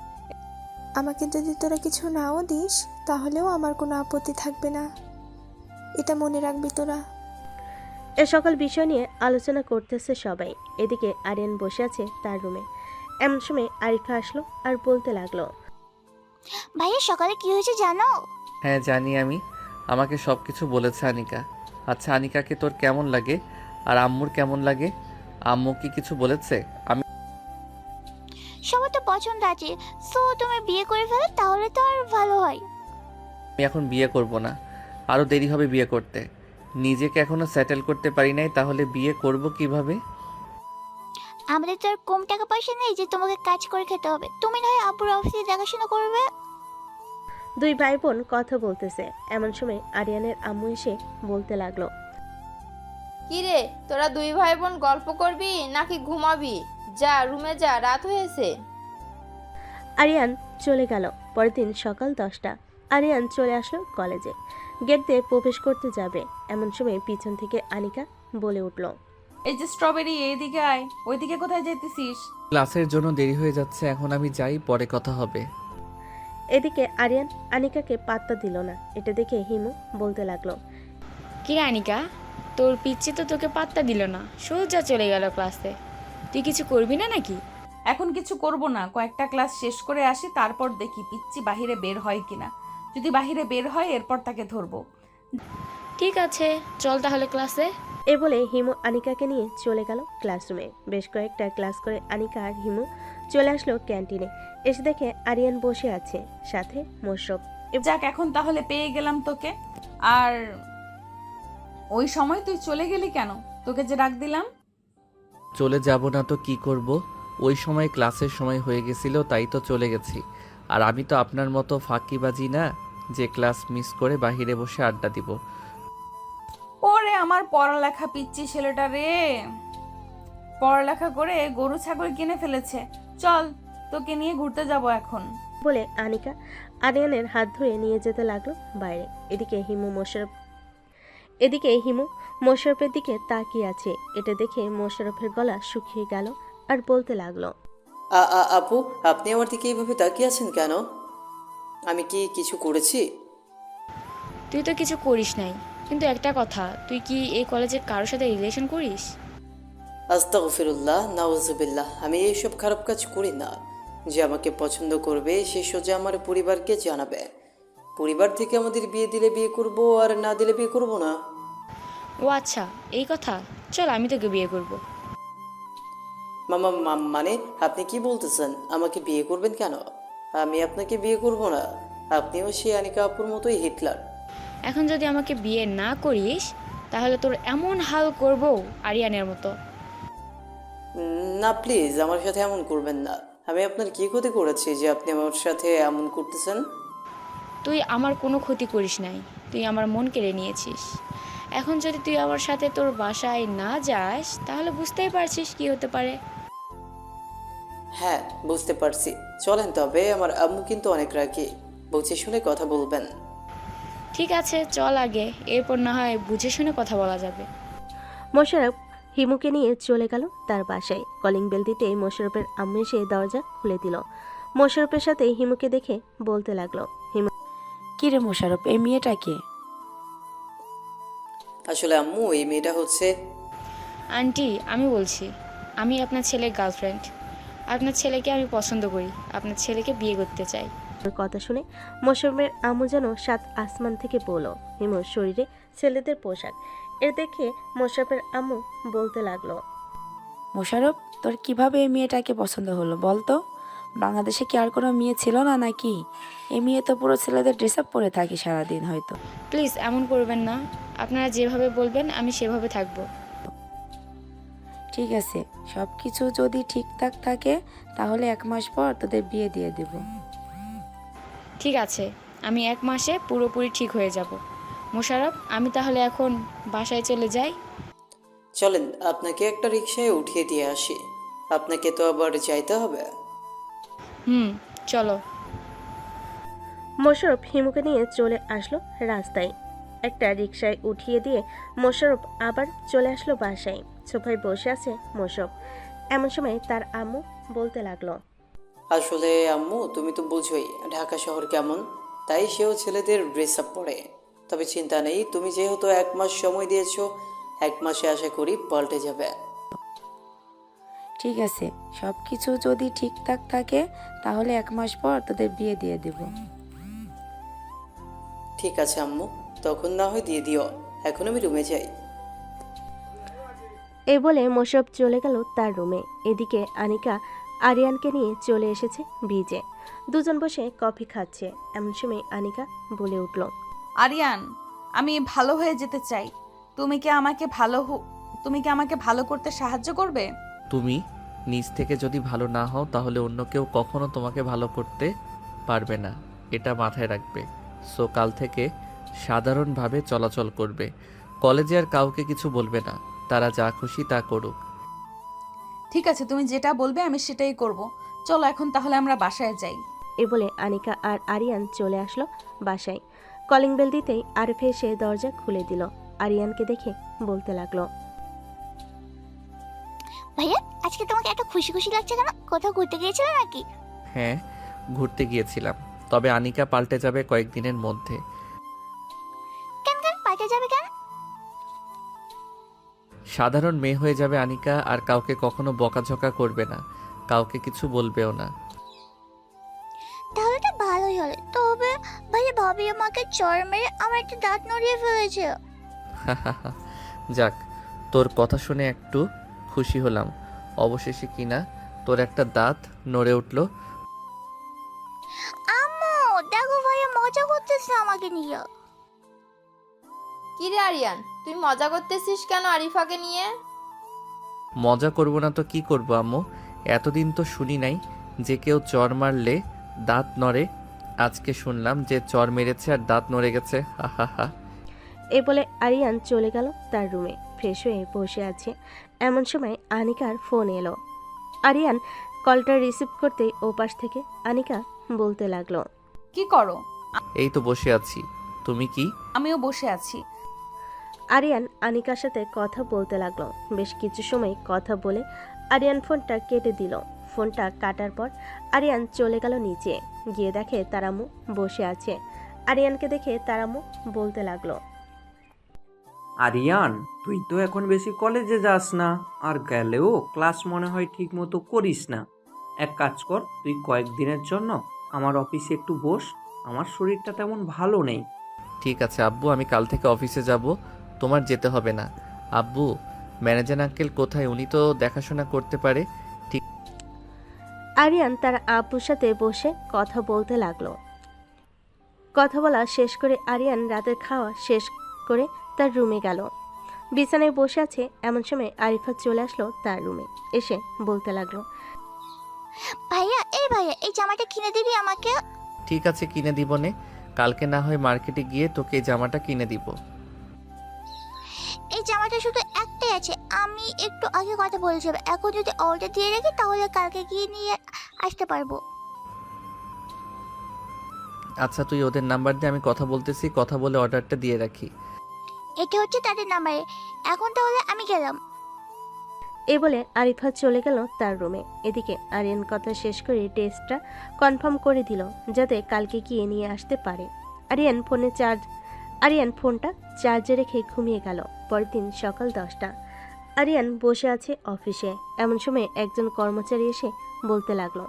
আমাকে যদি তোরা কিছু নাও দিস তাহলেও আমার কোনো আপত্তি থাকবে না, এটা মনে রাখবি তোরা। এ সকল বিষয় নিয়ে আলোচনা করতেছে সবাই। এদিকে আরিয়ান বসে আছে তার রুমে। এমন সময় আরিফা আসলো আর বলতে লাগলো, ভাইয়া সকালে কি হয়েছে জানো? হ্যাঁ জানি আমি, আমাকে সব কিছু বলেছে আনিকা। আচ্ছা আনিকাকে তোর কেমন লাগে আর আম্মুর কেমন লাগে? আম্মু কি কিছু বলেছে? আমি সবার তো পছন্দ আছে, সো তুমি বিয়ে করে ফেলো, তাহলে তো আর ভালো হয়। আমি এখন বিয়ে করব না, আরও দেরি হবে বিয়ে করতে। নিজেকে এখনও সেটেল করতে পারি নাই, তাহলে বিয়ে করব কিভাবে? আমাদের তো আর কম টাকা পয়সা নেই যে তোমাকে কাজ করে খেতে হবে। তুমি না হয় আব্বুর অফিসে দেখাশোনা করবে। দুই ভাই বোন কথা বলতেছে, এমন সময় আরিয়ানের আম্মু এসে বলতে লাগলো। কি রে, তোরা দুই ভাই বোন গল্প করবি নাকি ঘুমাবি? যা রুমে যা, রাত হয়েছে। আরিয়ান চলে গেল। পরের দিন সকাল 10টা। আরিয়ান চলে আসলো কলেজে। গেট দিয়ে প্রবেশ করতে যাবে, এমন সময় পিছন থেকে আনিকা বলে উঠল। এই যে স্ট্রবেরি, এইদিকে আয়। ওইদিকে কোথায় যেতেছিস? ক্লাসের জন্য দেরি হয়ে যাচ্ছে, এখন আমি যাই, পরে কথা হবে। এদিকে আরিয়ান আনিকাকে পাত্তা দিল না। এটা দেখে হিমু বলতে লাগলো। কিরে আনিকা, তোর পিচ্ছি তো তোকে পাত্তা দিল না, সোজা চলে গেল ক্লাসে। তুই কিছু করবি না নাকি? এখন কিছু করব না, কয়েকটা ক্লাস শেষ করে আসি, তারপর দেখি পিচ্চি বাহিরে বের হয় কিনা। যদি বাহিরে বের হয় এরপর তাকে ধরবো। ঠিক আছে, চল তাহলে ক্লাসে। এ বলে হিমু আনিকাকে নিয়ে চলে গেল ক্লাসরুমে। বেশ কয়েকটা ক্লাস করে আনিকা আর হিমু চলে আসলো ক্যান্টিনে। এসে দেখে আরিয়ান বসে আছে, সাথে মোশরফ। যাক, এখন তাহলে পেয়ে গেলাম তোকে। আর ওই সময় তুই চলে গেলি কেন? তোকে যে ডাক দিলাম। চলে যাব না তো কি করব? ওই সময় ক্লাসের সময় হয়ে গেছিল, তাই তো চলে গেছি। আর আমি তো আপনার মতো ফাঁকিবাজি না যে ক্লাস মিস করে বাহিরে বসে আড্ডা দিব। ওরে আমার পড়ালেখা পিচ্চি ছেলেটা রে, পড়ালেখা করে গরু ছাগল কিনে ফেলেছে। চল, তোকে নিয়ে ঘুরতে যাব এখন। বলে আনিকা আরিয়ানের হাত ধরে নিয়ে যেতে লাগলো বাইরে। এদিকে হিমু মোশাররফের দিকে তাকিয়ে আছে। এটা দেখে মোশাররফের গলা শুকিয়ে গেল আর বলতে লাগলো। আপু, আপনি আমার দিকে এইভাবে তাকিয়ে আছেন কেন? আমি কি কিছু করেছি? তুই তো কিছু করিস নাই, কিন্তু একটা কথা, তুই কি এই কলেজে কারোর সাথে রিলেশন করিস? আস্তাগফিরুল্লাহ, নাউজুবিল্লাহ। আমি এইসব খারাপ কাজ করি না। যে আমাকে পছন্দ করবে সে সোজা আমার পরিবারকে জানাবে। পরিবার থেকে আমাদের বিয়ে দিলে বিয়ে করব, আর না দিলে বিয়ে করব না। ও আচ্ছা, এই কথা। চল, আমি তোকে বিয়ে করব। মানে আপনি কি বলতেছেন? আমাকে বিয়ে করবেন কেন? আমি আপনাকে বিয়ে করব না। আপনিও সেই আনিকা আপুর মতোই হিটলার। এখন যদি আমাকে বিয়ে না করিস তাহলে তোর এমন হাল করব আরিয়ানের মতো। না প্লিজ, আমার সাথে এমন করবেন না। আমি আপনার কি ক্ষতি করেছি যে আপনি আমার সাথে এমন করতেছেন? তুই আমার কোনো ক্ষতি করিস নাই, তুই আমার মন কেড়ে নিয়েছিস। এখন যদি তুই আমার সাথে তোর বাসায় না যাস তাহলে বুঝতেই পারছিস কি হতে পারে। হ্যাঁ, বুঝতে পারছি। চলেন তবে, আমার আম্মু কিন্তু অনেক রাগী। বুঝে শুনে কথা বলবেন। ঠিক আছে, চল আগে, এরপর না হয় বুঝে শুনে কথা বলা যাবে। মোশাররফ হিমুকে নিয়ে চলে গেল তার বাসায়। কলিং বেল দিতে মোশাররফের আম্মু এসে দরজা খুলে দিল। মোশাররফের সাথে হিমুকে দেখে বলতে লাগলো। হিমু, কি রে মোশাররফ, এই মেয়েটা কে? আসলে আম্মু, এই মেয়েটা হচ্ছে... আন্টি, আমি বলছি, আমি আপনার ছেলের গার্লফ্রেন্ড। আপনার ছেলেকে আমি পছন্দ করি, আপনার ছেলেকে বিয়ে করতে চাই। কথা শুনে মোশাররফের আম্মু যেন 7 আসমান থেকে পড়লো। হিমুর শরীরে ছেলেদের পোশাক। এর দেখে মোশাররফের আম্মু বলতে লাগলো। মোশাররফ, তোর কিভাবে এই মেয়েটাকে পছন্দ হলো বল তো? বাংলাদেশে কি আর কোনো মেয়ে ছিল না নাকি? এই মেয়ে তো পুরো ছেলেদের ড্রেস আপ পরে থাকি সারাদিন হয়তো। প্লিজ এমন করবেন না, আপনারা যেভাবে বলবেন আমি সেভাবে থাকবো। ঠিক আছে, সব কিছু যদি ঠিকঠাক থাকে তাহলে 1 মাস পর তোদের বিয়ে দিয়ে দেব। ঠিক আছে, আমি 1 মাসে পুরোপুরি ঠিক হয়ে যাব। মোশাররফ, আমি তাহলে এখন বাসায় চলে যাই। চলেন, আপনাকে একটা রিকশায় উঠিয়ে দিয়ে আসি। আপনাকে তো আবার যাইতে হবে। চলো। মোশাররফ হিমুকে নিয়ে চলে আসলো রাস্তায়। একটা রিকশায় উঠিয়ে দিয়ে মোশাররফ আবার চলে আসলো বাসায়। সোফায় বসে আছে মোশাররফ। এমন সময় তার আম্মু বলতে লাগলো। আসলে আম্মু, তুমি তো বুঝোই ঢাকা শহর কেমন, তাই সেও ছেলেদের ড্রেস আপ পরে। তবে চিন্তা নেই, তুমি যেহেতু 1 মাস সময় দিয়েছো, 1 মাসে আশা করি পাল্টে যাবে। ঠিক আছে, সব কিছু যদি ঠিকঠাক থাকে তাহলে 1 মাস পর তোদের বিয়ে দিয়ে দেব। ঠিক আছে আম্মু, তখন না হয় দিয়ে দিও। এখন আমি রুমে যাই। এই বলে মোশাররফ চলে গেল তার রুমে। এদিকে আনিকা আরিয়ানকে নিয়ে চলে এসেছে ব্রিজে। দুজন বসে কফি খাচ্ছে। এমন সময় আনিকা বলে উঠল, আরিয়ান, আমি ভালো হয়ে যেতে চাই। তুমি কি আমাকে ভালো করতে সাহায্য করবে? তুমি নিজ থেকে যদি ভালো না হও তাহলে অন্য কেউ কখনো তোমাকে ভালো করতে পারবে না, এটা মাথায় রাখবে। সো কাল থেকে সাধারণভাবে চলাচল করবে। কলেজে আর কাউকে কিছু বলবে না, তারা যা খুশি তা করুক। ঠিক আছে, তুমি যেটা বলবে আমি সেটাই করব। চলো এখন তাহলে আমরা বাসায় যাই। এ বলে আনিকা আর আরিয়ান চলে আসলো বাসায়। কলিং বেল দিতেই আরিফ এসে দরজা খুলে দিল। আরিয়ানকে দেখে বলতে লাগলো, ভাইয়া আজকে তোমাকে এত খুশি খুশি লাগছে কেন? কোথাও ঘুরতে গিয়েছিলে নাকি? হ্যাঁ, ঘুরতে গিয়েছিলাম, তবে আনিকা পাল্টে যাবে কয়েকদিনের মধ্যে। কেন পাল্টে যাবে কেন? সাধারণ মেয়ে হয়ে যাবে আনিকা, আর কাউকে কখনো বকাঝকা করবে না, কাউকে কিছু বলবেও না। তাহলে তো ভালোই হলো। তবে ভাইয়া ভাবি আমাকে চড় মেরে আমার একটা দাঁত নড়িয়ে ফেলেছে। যাক, তোর কথা শুনে একটু খুশি হলাম। অবশেষে কিনা তোর একটা দাঁত নড়ে উঠলো। আম্মু দেখো ভাইয়া মজা করতেছে আমাকে নিয়ে। কি রে আরিয়ান, তুই মজা করতেছিস কেন আরিফাকে নিয়ে? মজা করব না তো কি করব আম্মু? এতদিন তো শুনি নাই যে কেউ চর মারলে দাঁত নড়ে। আজকে শুনলাম যে চর মেরেছে আর দাঁত নড়ে গেছে। হা হা হা। এ বলে আরিয়ান চলে গেল তার রুমে। ফ্রেশ হয়ে বসে আছে। এমন সময় আনিকার ফোন এলো। আরিয়ান কলটা রিসিভ করতেই ওপাশ থেকে আনিকা বলতে লাগলো, কি করো? এই তো বসে আছি, তুমি কি? আমিও বসে আছি। আরিয়ান আনিকার সাথে কথা বলতে লাগলো। বেশ কিছু সময় কথা বলে আরিয়ান ফোনটা কেটে দিল। ফোনটা কাটার পর আরিয়ান চলে গেল নিচে। গিয়ে দেখে তার আম্মু বসে আছে। আরিয়ানকে দেখে তার আম্মু বলতে লাগলো, আরিয়ান, তুই তো এখন বেশি কলেজে যাস না, আর গেলেও ক্লাস মনে হয় ঠিক মতো করিস না। এক কাজ কর, তুই কয়েকদিনের জন্য আমার অফিসে একটু বস, আমার শরীরটা তেমন ভালো নেই। ঠিক আছে আব্বু, আমি কাল থেকে অফিসে যাব, তোমার যেতে হবে না। আব্বু, ম্যানেজার আঙ্কেল কোথায়? উনি তো দেখাশোনা করতে পারে। ঠিক। আরিয়ান তার আব্বুর সাথে বসে কথা বলতে লাগলো। কথা বলা শেষ করে আরিয়ান রাতের খাওয়া শেষ করে তার রুমে গেল। বিছানায় বসে আছে। এমন সময় আরিফা চলে আসলো তার রুমে। এসে বলতে লাগলো, ভাইয়া এই জামাটা কিনে দিবি আমাকে? ঠিক আছে, কিনে দিব নে। কালকে না হয় মার্কেটে গিয়ে তোকে এই জামাটা কিনে দিব। এই জামাটা শুধু একটাই আছে, আমি একটু আগে কথা বলেছিলাম। এখন যদি অর্ডার দিয়ে রাখি তাহলে কালকে গিয়ে নিয়ে আসতে পারবো। আচ্ছা, তুই ওদের নাম্বার দিয়ে, আমি কথা বলতেছি, কথা বলে অর্ডারটা দিয়ে রাখি। এটা হচ্ছে তাদের নাম্বারে। এখন তাহলে আমি গেলাম। এ বলে আরিফা চলে গেল তার রুমে। এদিকে আরিয়ান কথা শেষ করে টেস্টটা কনফার্ম করে দিল যাতে কালকে গিয়ে নিয়ে আসতে পারে। আরিয়ান ফোনটা চার্জে রেখে ঘুমিয়ে গেল। পরের দিন সকাল 10টা। আরিয়ান বসে আছে অফিসে। এমন সময় একজন কর্মচারী এসে বলতে লাগলো,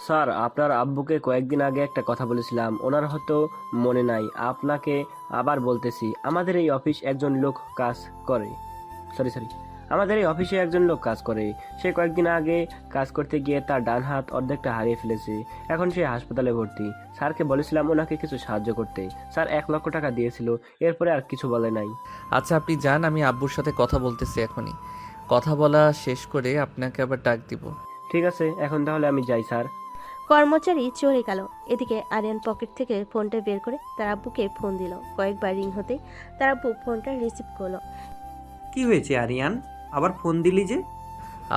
স্যার, আপনার আব্বুকে কয়েকদিন আগে একটা কথা বলেছিলাম, ওনার হয়তো মনে নাই। আপনাকে আবার বলতেছি, আমাদের এই অফিসে একজন লোক কাজ করে। সে কয়েকদিন আগে কাজ করতে গিয়ে তার ডান হাত অর্ধেকটা হারিয়ে ফেলেছে। এখন সে হাসপাতালে ভর্তি। স্যারকে বলেছিলাম ওনাকে কিছু সাহায্য করতে। স্যার 1 লক্ষ টাকা দিয়েছিল, এরপরে আর কিছু বলে নাই। আচ্ছা, আপনি যান, আমি আব্বুর সাথে কথা বলতেছি এখনই। কথা বলা শেষ করে আপনাকে আবার ডাক দিব। ঠিক আছে, এখন তাহলে আমি যাই স্যার। কর্মচারী চলে গেল। এদিকে আরিয়ান পকেট থেকে ফোনটা বের করে তার আব্বুকে ফোন দিল। কয়েকবার রিং হতেই তার আব্বু ফোনটা রিসিভ করলো। কি হয়েছে আরিয়ান, আবার ফোন দিলি যে?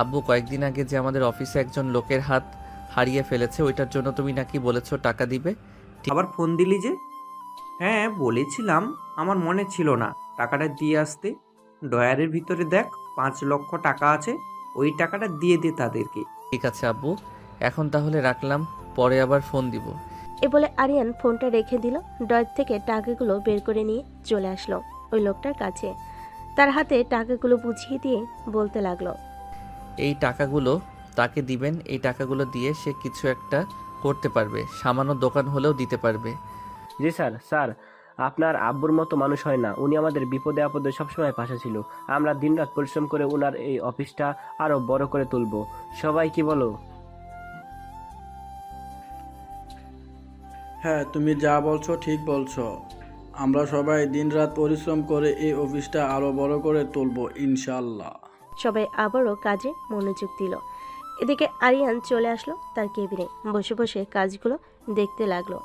আব্বু, কয়েকদিন আগে যে আমাদের অফিসে একজন লোকের হাত হারিয়ে ফেলেছে, ওইটার জন্য তুমি নাকি বলেছো টাকা দিবে। আবার ফোন দিলি যে? হ্যাঁ বলেছিলাম, আমার মনে ছিল না টাকাটা দিয়ে আসতে। ডয়ারের ভিতরে দেখ 5 লক্ষ টাকা আছে, ওই টাকাটা দিয়ে দে তাদেরকে। ঠিক আছে আব্বু, এখন তাহলে রাখলাম, পরে আবার ফোন দিব। এ বলে আরিয়ান ফোনটা রেখে দিল। ডয়ের থেকে টাকাগুলো বের করে নিয়ে চলে আসলো ওই লোকটার কাছে। তার হাতে টাকাগুলো বুঝিয়ে দিয়ে বলতে লাগলো, এই টাকাগুলো তাকে দিবেন। এই টাকাগুলো দিয়ে সে কিছু একটা করতে পারবে, সামান্য দোকান হলেও দিতে পারবে। জি স্যার। স্যার, আপনার আব্বুর মতো মানুষ হয় না, উনি আমাদের বিপদে আপদে সবসময় পাশে ছিল। আমরা দিনরাত পরিশ্রম করে ওনার এই অফিসটা আরও বড় করে তুলব। সবাই কি বলো? হ্যাঁ, তুমি যা বলছো ঠিক বলছো। আমরা সবাই দিনরাত পরিশ্রম করে এই অফিসটা আরো বড় করে তুলবো ইনশাল্লাহ। সবাই আবারও কাজে মনোযোগ দিল। এদিকে আরিয়ান চলে আসলো তার কেবিনে, বসে বসে কাজগুলো দেখতে লাগলো।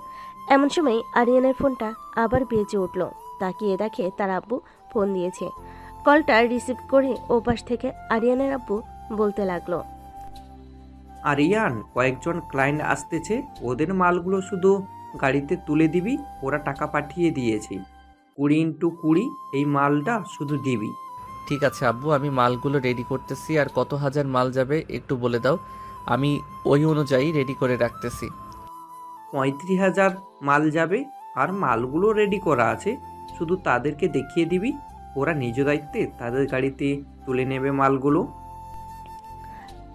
এমন সময় আরিয়ানের ফোনটা আবার বেজে উঠল। তাকিয়ে দেখে তার আব্বু ফোন দিয়েছে। কলটা রিসিভ করে ওপাশ থেকে আরিয়ানের আব্বু বলতে লাগলো, আরিয়ান, কয়েকজন ক্লায়েন্ট আসতেছে, ওদের মালগুলো শুধু গাড়িতে তুলে দিবি, ওরা টাকা পাঠিয়ে দিয়েছে। 20x20 এই মালটা শুধু দিবি। ঠিক আছে আব্বু, আমি মালগুলো রেডি করতেছি। আর কত হাজার মাল যাবে একটু বলে দাও, আমি ওই অনুযায়ী রেডি করে রাখতেছি। 35,000 মাল যাবে, আর মালগুলো রেডি করা আছে, শুধু তাদেরকে দেখিয়ে দিবি, ওরা নিজ দায়িত্বে তাদের গাড়িতে তুলে নেবে মালগুলো।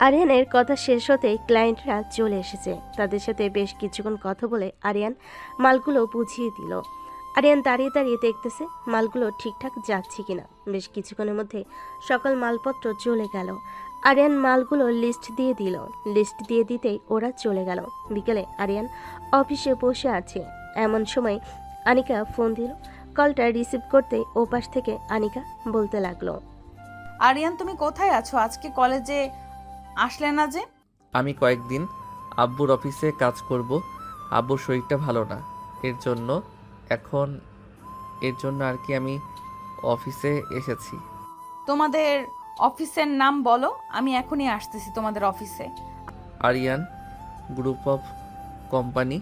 আরিয়ানের কথা শেষ হতেই ক্লায়েন্টরা চলে এসেছে। তাদের সাথে বেশ কিছুক্ষণ কথা বলে আরিয়ান মালগুলো বুঝিয়ে দিল। আরিয়ান দাঁড়িয়ে দাঁড়িয়ে দেখতেছে মালগুলো ঠিকঠাক যাচ্ছে কিনা। বেশ কিছুক্ষণের মধ্যে সকল মালপত্র চলে গেল। আরিয়ান মালগুলো লিস্ট দিয়ে দিল। লিস্ট দিয়ে দিতেই ওরা চলে গেল। বিকেলে আরিয়ান অফিসে বসে আছে, এমন সময় আনিকা ফোন দিল। কলটা রিসিভ করতেই ওপাশ থেকে আনিকা বলতে লাগলো, আরিয়ান তুমি কোথায় আছো? আজকে কলেজে আসলে না যে? আমি কয়েকদিন আব্বুর অফিসে কাজ করব। আব্বুর শরীরটা ভালো না, এর জন্য আর কি আমি অফিসে এসেছি। তোমাদের অফিসের নাম বলো, আমি এখনই আসতেছি তোমাদের অফিসে। Aryan group of company,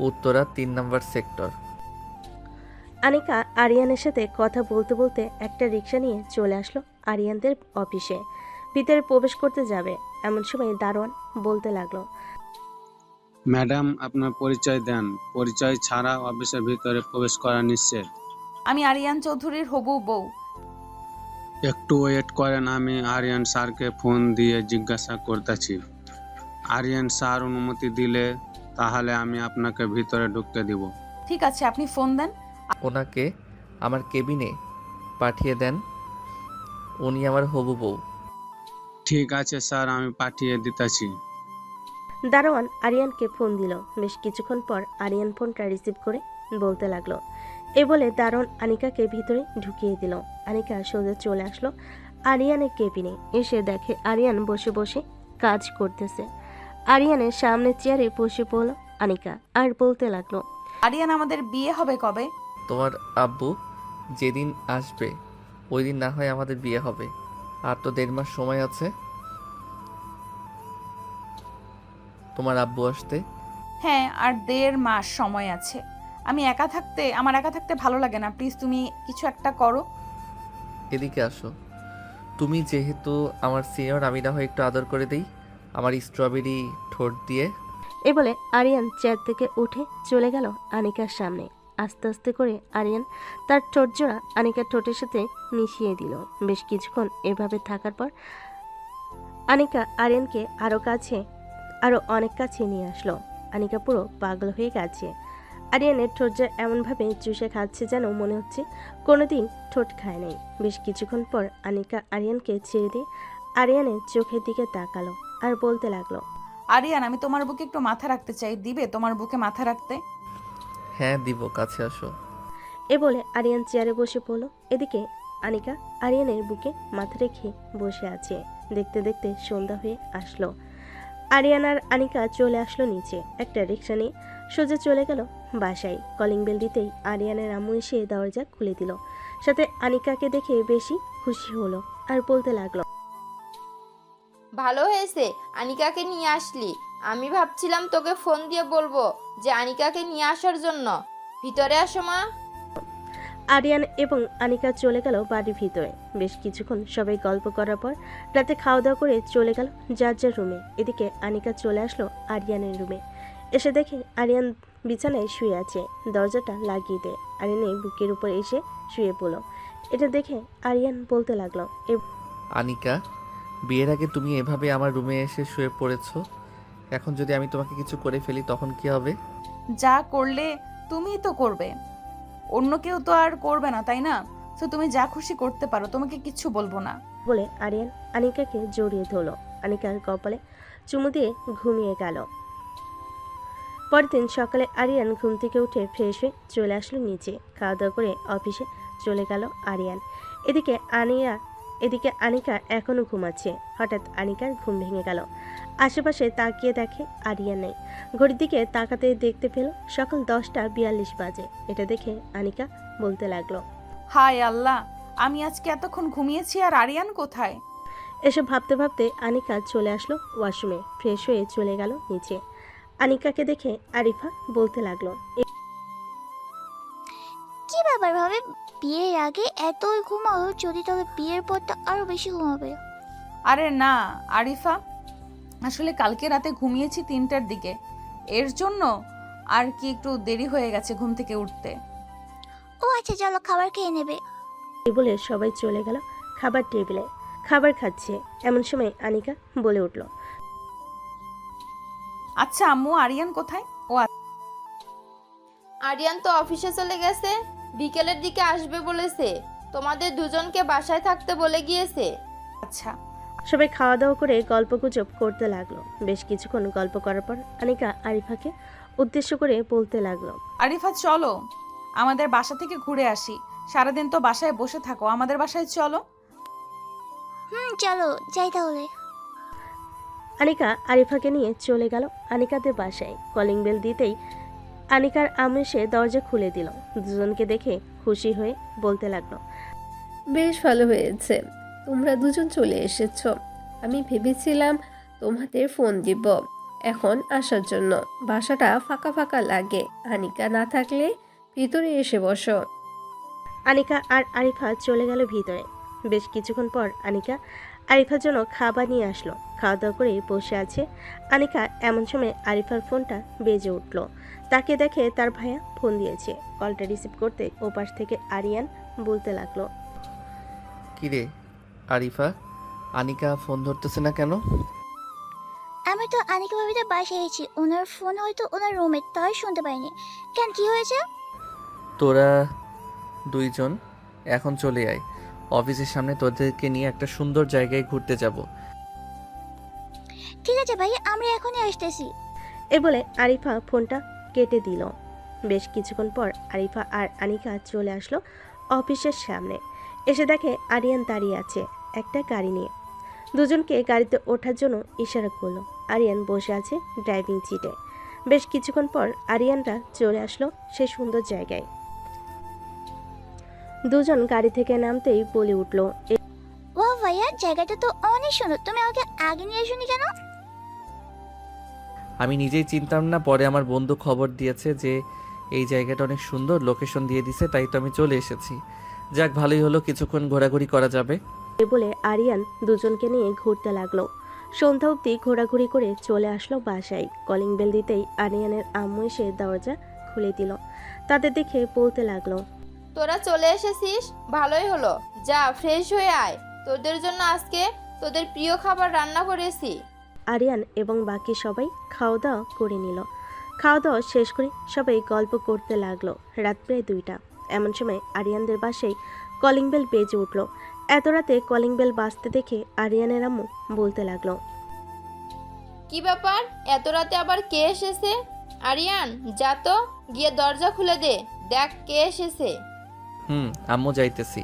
Uttara 3 নম্বর সেক্টর। আনিকা আরিয়ানের সাথে কথা বলতে বলতে একটা রিক্সা নিয়ে চলে আসলো আরিয়ানদের অফিসে। ভিতরে প্রবেশ করতে যাবে, এমন সময় দারোয়ান বলতে লাগলো, ম্যাডাম, আপনার পরিচয় দেন। পরিচয় ছাড়া অফিসের ভিতরে প্রবেশ করা নিষেধ। আমি আরিয়ান চৌধুরীর হবু বউ। একটু ওয়েট করেন, আমি আরিয়ান স্যারকে ফোন দিয়ে জিজ্ঞাসা করতেছি। আরিয়ান স্যার অনুমতি দিলে তাহলে আমি আপনাকে ভিতরে ঢুকতে দিব। ঠিক আছে, আপনি ফোন দেন। ওনাকে আমার কেবিনে পাঠিয়ে দেন, উনি আমার হবু বউ। ঠিক আছে স্যার, আমি পাঠিয়ে দিতেছি। দারোয়ান আরিয়ানকে ফোন দিল। বেশ কিছুক্ষণ পর আরিয়ান ফোনটা রিসিভ করে বলতে লাগলো। এ বলে দারোয়ান আনিকাকে ভিতরে ঢুকিয়ে দিল। আনিকা সোজা চলে আসলো আরিয়ানের কেবিনে। এসে দেখে আরিয়ান বসে বসে কাজ করতেছে। আরিয়ানের সামনে চেয়ারে বসে পড়ল আনিকা আর বলতে লাগলো, আরিয়ান আমাদের বিয়ে হবে কবে? তোমার আব্বু যেদিন আসবে ওই দিন না হয় আমাদের বিয়ে হবে। আর তো 1.5 মাস সময় আছে তোমার আব্বু আসতে। হ্যাঁ, আর 1.5 মাস সময় আছে। আমার একা থাকতে ভালো লাগে না, প্লিজ তুমি কিছু একটা করো। এদিকে আসো, তুমি যেহেতু আমার সিনিয়র, আমি না হয় একটু আদর করে দিই আমার স্ট্রবেরি ঠোঁট দিয়ে। এ বলে আরিয়ান চেয়ার থেকে উঠে চলে গেল আনিকার সামনে। আস্তে আস্তে করে আরিয়ান তার ঠোঁট জোড়া আনিকার ঠোঁটের সাথে মিশিয়ে দিল। বেশ কিছুক্ষণ এভাবে থাকার পর আনিকা আরিয়ানকে আরো অনেক কাছে নিয়ে আসলো। আনিকা পুরো পাগল হয়ে গেছে। আরিয়ানের ঠোঁট জোড়া এমনভাবে চুষে খাচ্ছে যেন মনে হচ্ছে কোনোদিন ঠোঁট খায় নাই। বেশ কিছুক্ষণ পর আনিকা আরিয়ানকে ছেড়ে দিয়ে আরিয়ানের চোখের দিকে তাকালো আর বলতে লাগলো, আরিয়ান, আমি তোমার বুকে একটু মাথা রাখতে চাই, দিবে তোমার বুকে মাথা রাখতে? হ্যাঁ দিব, কাছে আসো। এ বলে আরিয়ান চেয়ারে বসে পড়ল। এদিকে আনিকা আরিয়ানের বুকে মাথা রেখে বসে আছে। দেখতে দেখতে সন্ধ্যা হয়ে আসলো। আরিয়ান আর আনিকা চলে আসলো নিচে। একটা রিক্সা নিয়ে সোজা চলে গেল বাসায়। কলিং বেল দিতেই আরিয়ানের আম্মু এসে দরজা খুলে দিল। সাথে আনিকাকে দেখে বেশি খুশি হলো আর বলতে লাগলো, ভালো হয়েছে আনিকাকে নিয়ে আসলি। আমি ভাবছিলাম তোকে ফোন দিয়ে বলবো যে আনিকাকে নিয়ে আসার জন্য। ভিতরে আসো মা। আরিয়ান এবং আনিকা চলে গেল বাড়ির ভিতরে। বেশ কিছুক্ষণ সবাই গল্প করার পর রাতে খাওয়া দাওয়া করে চলে গেল যার যার রুমে। এদিকে আনিকা চলে আসলো আরিয়ানের রুমে। এসে দেখে আরিয়ান বিছানায় শুয়ে আছে। দরজাটা লাগিয়ে দেয়। আরিয়ানের বুকের উপর এসে শুয়ে পড়ল। এটা দেখে আরিয়ান বলতে লাগলো, আনিকা, বিয়ের আগে তুমি এভাবে আমার রুমে এসে শুয়ে পড়েছো, এখন যদি আমি তোমাকে কিছু করে ফেলি তখন কি হবে? যা করলে তুমিই তো করবে, অন্য কেউ তো আর করবে না, তাই না? তো তুমি যা খুশি করতে পারো, তোমাকে কিচ্ছু বলবো না। বলে আরিয়ান আনিকাকে জড়িয়ে ধরল। আনিকার কপালে চুমু দিয়ে ঘুমিয়ে গেল। পরের দিন সকালে আরিয়ান ঘুম থেকে উঠে ফ্রেশ হয়ে চলে আসলো নিচে। খাওয়া দাওয়া করে অফিসে চলে গেল আরিয়ান। এদিকে আনিকা এখনও ঘুমাচ্ছে। হঠাৎ আনিকার ঘুম ভেঙে গেল। আশেপাশে তাকিয়ে দেখে আরিয়ান নেই। ঘড়ির দিকে তাকাতে দেখতে পেল সকাল 10:42 বাজে। এটা দেখে আনিকা বলতে লাগলো, হায় আল্লাহ, আমি আজকে এতক্ষণ ঘুমিয়েছি আর আরিয়ান কোথায়? এসব ভাবতে ভাবতে আনিকা চলে আসলো ওয়াশরুমে। ফ্রেশ হয়ে চলে গেল নিচে। আনিকাকে দেখে আরিফা বলতে লাগলো, কি ব্যাপার ভাবে, বিয়ের আগে এতই ঘুমাও, যদি তবে বিয়ের পর তো আরো বেশি ঘুমাবে। আরে না আরিফা, আসলে কালকে রাতে ঘুমিয়েছি 3টার দিকে, এর জন্য আর কি একটু দেরি হয়ে গেছে ঘুম থেকে উঠতে। ও আচ্ছা, চলো খাবার খেয়ে নেবে। এই বলে সবাই চলে গেল খাবার টেবিলে। খাবার খাচ্ছে এমন সময় আনিকা বলে উঠল, আচ্ছা আম্মু, আরিয়ান কোথায়? ও আরিয়ান তো অফিসে চলে গেছে, বিকেলের দিকে আসবে বলেছে। তোমাদের দুজনকে বাসায় থাকতে বলে গিয়েছে। আচ্ছা। সবাই খাওয়া দাওয়া করে গল্পগুজব করতে লাগলো। বেশ কিছুক্ষণ গল্প করার পর আনিকা আরিফাকে উদ্দেশ্য করে বলতে লাগলো, আরিফা চলো আমাদের বাসা থেকে ঘুরে আসি, সারাদিন তো বাসায় বসে থাকো, আমাদের বাসায় চলো। চলো যাই তাহলে। আনিকা আরিফাকে নিয়ে চলে গেল আনিকাদের বাসায়। কলিং বেল দিতেই আনিকার আম্মু এসে দরজা খুলে দিল। দুজনকে দেখে খুশি হয়ে বলতে লাগলো, বেশ ভালো হয়েছে তোমরা দুজন চলে এসেছো। আমি ভেবেছিলাম তোমাদের ফোন দিব এখন আসার জন্য। বাসাটা ফাঁকা ফাঁকা লাগে, আনিকা না থাকলে ভিতরে এসে বসো। আনিকা আর আরিফা চলে গেল ভিতরে। বেশ কিছুক্ষণ পর আনিকা আরিফার জন্য খাবার নিয়ে আসলো। খাওয়া দাওয়া করে বসে আছে আনিকা। এমন সময় আরিফার ফোনটা বেজে উঠল। তাকে দেখে তার ভাইয়া ফোন দিয়েছে। কলটা রিসিভ করতে ওপাশ থেকে আরিয়ান বলতে লাগলো, কিরে আরিফা, আনিকা ফোন ধরতেছে না কেন? আমি তো আনিকা ভাবিতে বাসায় এসেছি, ওনার ফোন হয়তো ওনার রুমে, তাই শুনতে পাইনি। কেন, কি হয়েছে? তোরা দুইজন এখন চলে আয়, অফিসের সামনে তোদেরকে নিয়ে একটা সুন্দর জায়গায় ঘুরতে যাব। ঠিক আছে ভাই, আমরা এখনই আসতেছি। এ বলে আরিফা ফোনটা কেটে দিল। বেশ কিছুক্ষণ পর আরিফা আর আনিকা চলে আসলো অফিসের সামনে। এসে দেখে আরিয়ান দাঁড়িয়ে আছে একটা গাড়ি নিয়ে। দুজনকে গাড়িতে ওঠার জন্য ইশারা করলো। আরিয়ান বসে আছে ড্রাইভিং সিটে। বেশ কিছুক্ষণ পর আরিয়ানরা চলে আসলো সে সুন্দর জায়গায়। দুজন গাড়ি থেকে নামতেই বলে উঠলো, ও ভাইয়া, জায়গাটা তো অনেক সুন্দর, তুমি আমাকে আগে নিয়ে আসোনি কেন? আমি নিজেই চিনতাম না, পরে আমার বন্ধু খবর দিয়েছে যে এই জায়গাটা অনেক সুন্দর, লোকেশন দিয়ে দিছে, তাই তো আমি চলে এসেছি। যাক, ভালোই হলো, কিছুক্ষণ ঘোরাঘুরি করা যাবে। এ বলে আরিয়ান দুজনকে নিয়ে ঘুরতে লাগলো। সন্ধ্যা অবধি ঘোরাঘুরি করে চলে আসলো বাসায়। কলিং বেল দিতেই আরিয়ানের আম্মু এসে দরজা খুলে দিল। তাদের দেখে বলতে লাগলো, তোরা চলে এসেছিস, ভালোই হলো। যা ফ্রেশ হয়ে আয়, তোদের জন্য আজকে তোদের প্রিয় খাবার রান্না করেছি। আরিয়ান এবং বাকি সবাই খাওয়া দাওয়া করে নিল। খাওয়া দাওয়া শেষ করে সবাই গল্প করতে লাগলো। রাত প্রায় 2টা। এমন সময় আরিয়ানদের বাসায় কলিং বেল বেজে উঠল। এত রাতে কলিং বেল বাজতে দেখে আরিয়ানের আম্মু বলতে লাগলো, কি ব্যাপার, এত রাতে আবার কে এসেছে? আরিয়ান, যা তো গিয়ে দরজা খুলে দে, দেখ কে এসেছে। আম্মু যাইতেছি।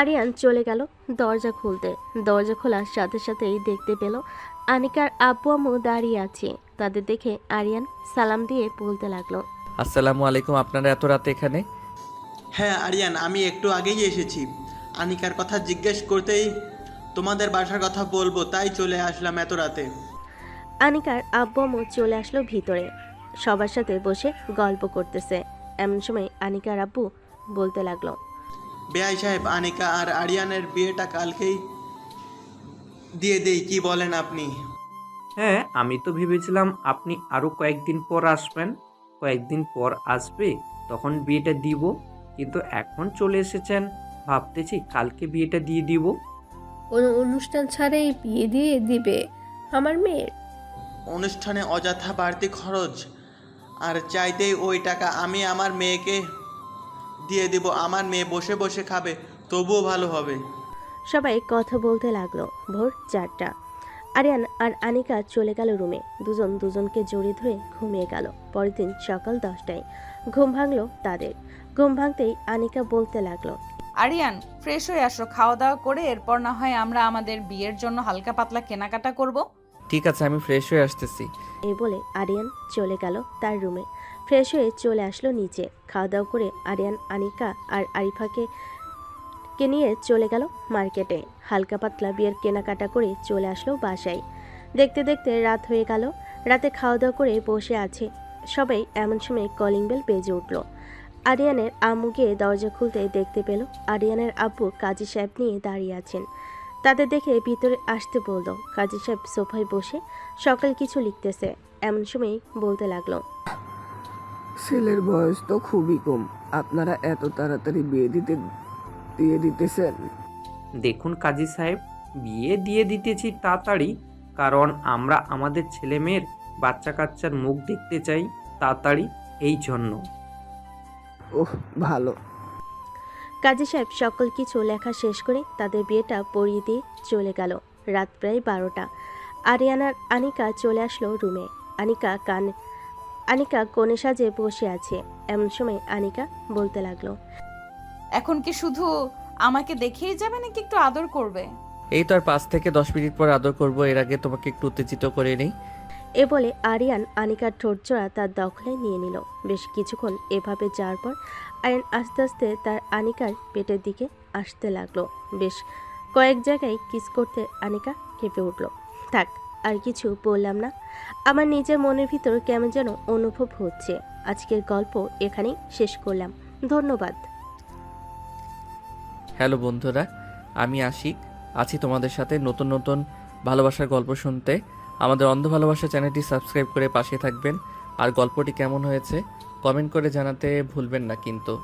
আরিয়ান চলে গেল দরজা খুলতে। দরজা খোলার সাথে সাথেই দেখতে পেল আনিকার আব্বু আম্মু দাঁড়িয়ে আছে। তাদের দেখে আরিয়ান সালাম দিয়ে বলতে লাগলো, আসসালামু আলাইকুম, আপনারা এত রাতে এখানে? হ্যাঁ আরিয়ান, আমি একটু আগেই এসেছি। আনিকার কথা জিজ্ঞেস করতেই তোমাদের বাসার কথা বলবো, তাই চলে আসলাম এত রাতে। আনিকার আব্বু আম্মু চলে আসলো ভিতরে। সবার সাথে বসে গল্প করতেছে। এমন সময় আনিকার আব্বু বলতে লাগলো, বেআই সাহেব, আনিকা আর আরিয়ানের বিয়েটা কালকেই দিয়ে দেই, কি বলেন আপনি? হ্যাঁ, আমি তো ভেবেছিলাম আপনি আরও কয়েকদিন পর আসবেন, কয়েকদিন পর আসবে তখন বিয়েটা দিব, কিন্তু এখন চলে এসেছেন, ভাবতেছি কালকে বিয়েটা দিয়ে দিব। কোনো অনুষ্ঠান ছাড়াই বিয়ে দিয়ে দিবে আমার মেয়ের? অনুষ্ঠানে অযথা বাড়তি খরচ, আর চাইতেই ওই টাকা আমি আমার মেয়েকে দিয়ে দিব। আমার মেয়ে বসে বসে খাবে, তবুও ভালো হবে। সবাই কথা বলতে লাগলো। ভোর 4টা। আরিয়ান আর আনিকা চলে গেল রুমে। দুজন দুজনকে জড়িয়ে ধরে ঘুমিয়ে গেল। পরের দিন সকাল 10টায় ঘুম ভাঙলো তাদের। ঘুম ভাঙতেই আনিকা বলতে লাগলো, আরিয়ান, ফ্রেশ হয়ে আসো, খাওয়া দাওয়া করে এরপর না হয় আমরা আমাদের বিয়ের জন্য হালকা পাতলা কেনাকাটা করব। ঠিক আছে, আমি ফ্রেশ হয়ে আসতেছি। এই বলে আরিয়ান চলে গেল তার রুমে। ফ্রেশ হয়ে চলে আসলো নিচে। খাওয়া দাওয়া করে আরিয়ান আনিকা আর আরিফাকে নিয়ে চলে গেল মার্কেটে। হালকা পাতলা বিয়ের কেনাকাটা করে চলে আসলো বাসায়। দেখতে দেখতে রাত হয়ে গেল। রাতে খাওয়া দাওয়া করে বসে আছে সবাই। এমন সময় কলিং বেল বেজে উঠল। আরিয়ানের আম্মু গিয়ে দরজা খুলতে দেখতে পেল আরিয়ানের আব্বু কাজী সাহেব নিয়ে দাঁড়িয়ে আছেন। তাদের দেখে ভিতরে আসতে বলল। কাজী সাহেব সোফায় বসে সকাল কিছু লিখতেছে। এমন সময় বলতে লাগলো, ছেলের বয়স তো খুবই কম, আপনারা এত তাড়াতাড়ি বিয়ে দিয়ে দিতেছেন? দেখুন কাজী সাহেব, বিয়ে দিয়ে দিতেছি তাড়াতাড়ি কারণ আমরা আমাদের ছেলে মেয়ের বাচ্চা কাচ্চার মুখ দেখতে চাই তাড়াতাড়ি, এই জন্য। ওহ, ভালো। কাজী সাহেব সকল কিছু লেখা শেষ করে তাদের বিয়েটা পড়িয়ে দিয়ে চলে গেল। রাত প্রায় 12টা। আরিয়ানার আনিকা চলে আসলো রুমে। আনিকা কোণে সাজে বসে আছে। এমন সময় আনিকা বলতে লাগলো, এখন কি শুধু আমাকে দেখেই যাবে নাকি একটু আদর করবে? এই তো আর 5 থেকে 10 মিনিট পর আদর করব, এর আগে তোমাকে একটু উত্তেজিত করে নেই। এ বলে আরিয়ান আনিকার ঠোঁটজোড়া তার দখলে নিয়ে নিল। বেশ কিছুক্ষণ এভাবে যাওয়ার পর আরিয়ান আস্তে আস্তে তার আনিকার পেটের দিকে আসতে লাগলো। বেশ কয়েক জায়গায় কিস করতে আনিকা কেঁপে উঠল। থাক, আর কিছু বললাম না। আমার নিজের মনের ভিতর কেমন যেন অনুভব হচ্ছে। আজকের গল্প এখানেই শেষ করলাম। ধন্যবাদ। হ্যালো বন্ধুরা, আমি আশিক আছি তোমাদের সাথে নতুন নতুন ভালোবাসার গল্প শুনতে। আমাদের অন্ধ ভালোবাসা চ্যানেলটি সাবস্ক্রাইব করে পাশে থাকবেন। আর গল্পটি কেমন হয়েছে কমেন্ট করে জানাতে ভুলবেন না কিন্তু।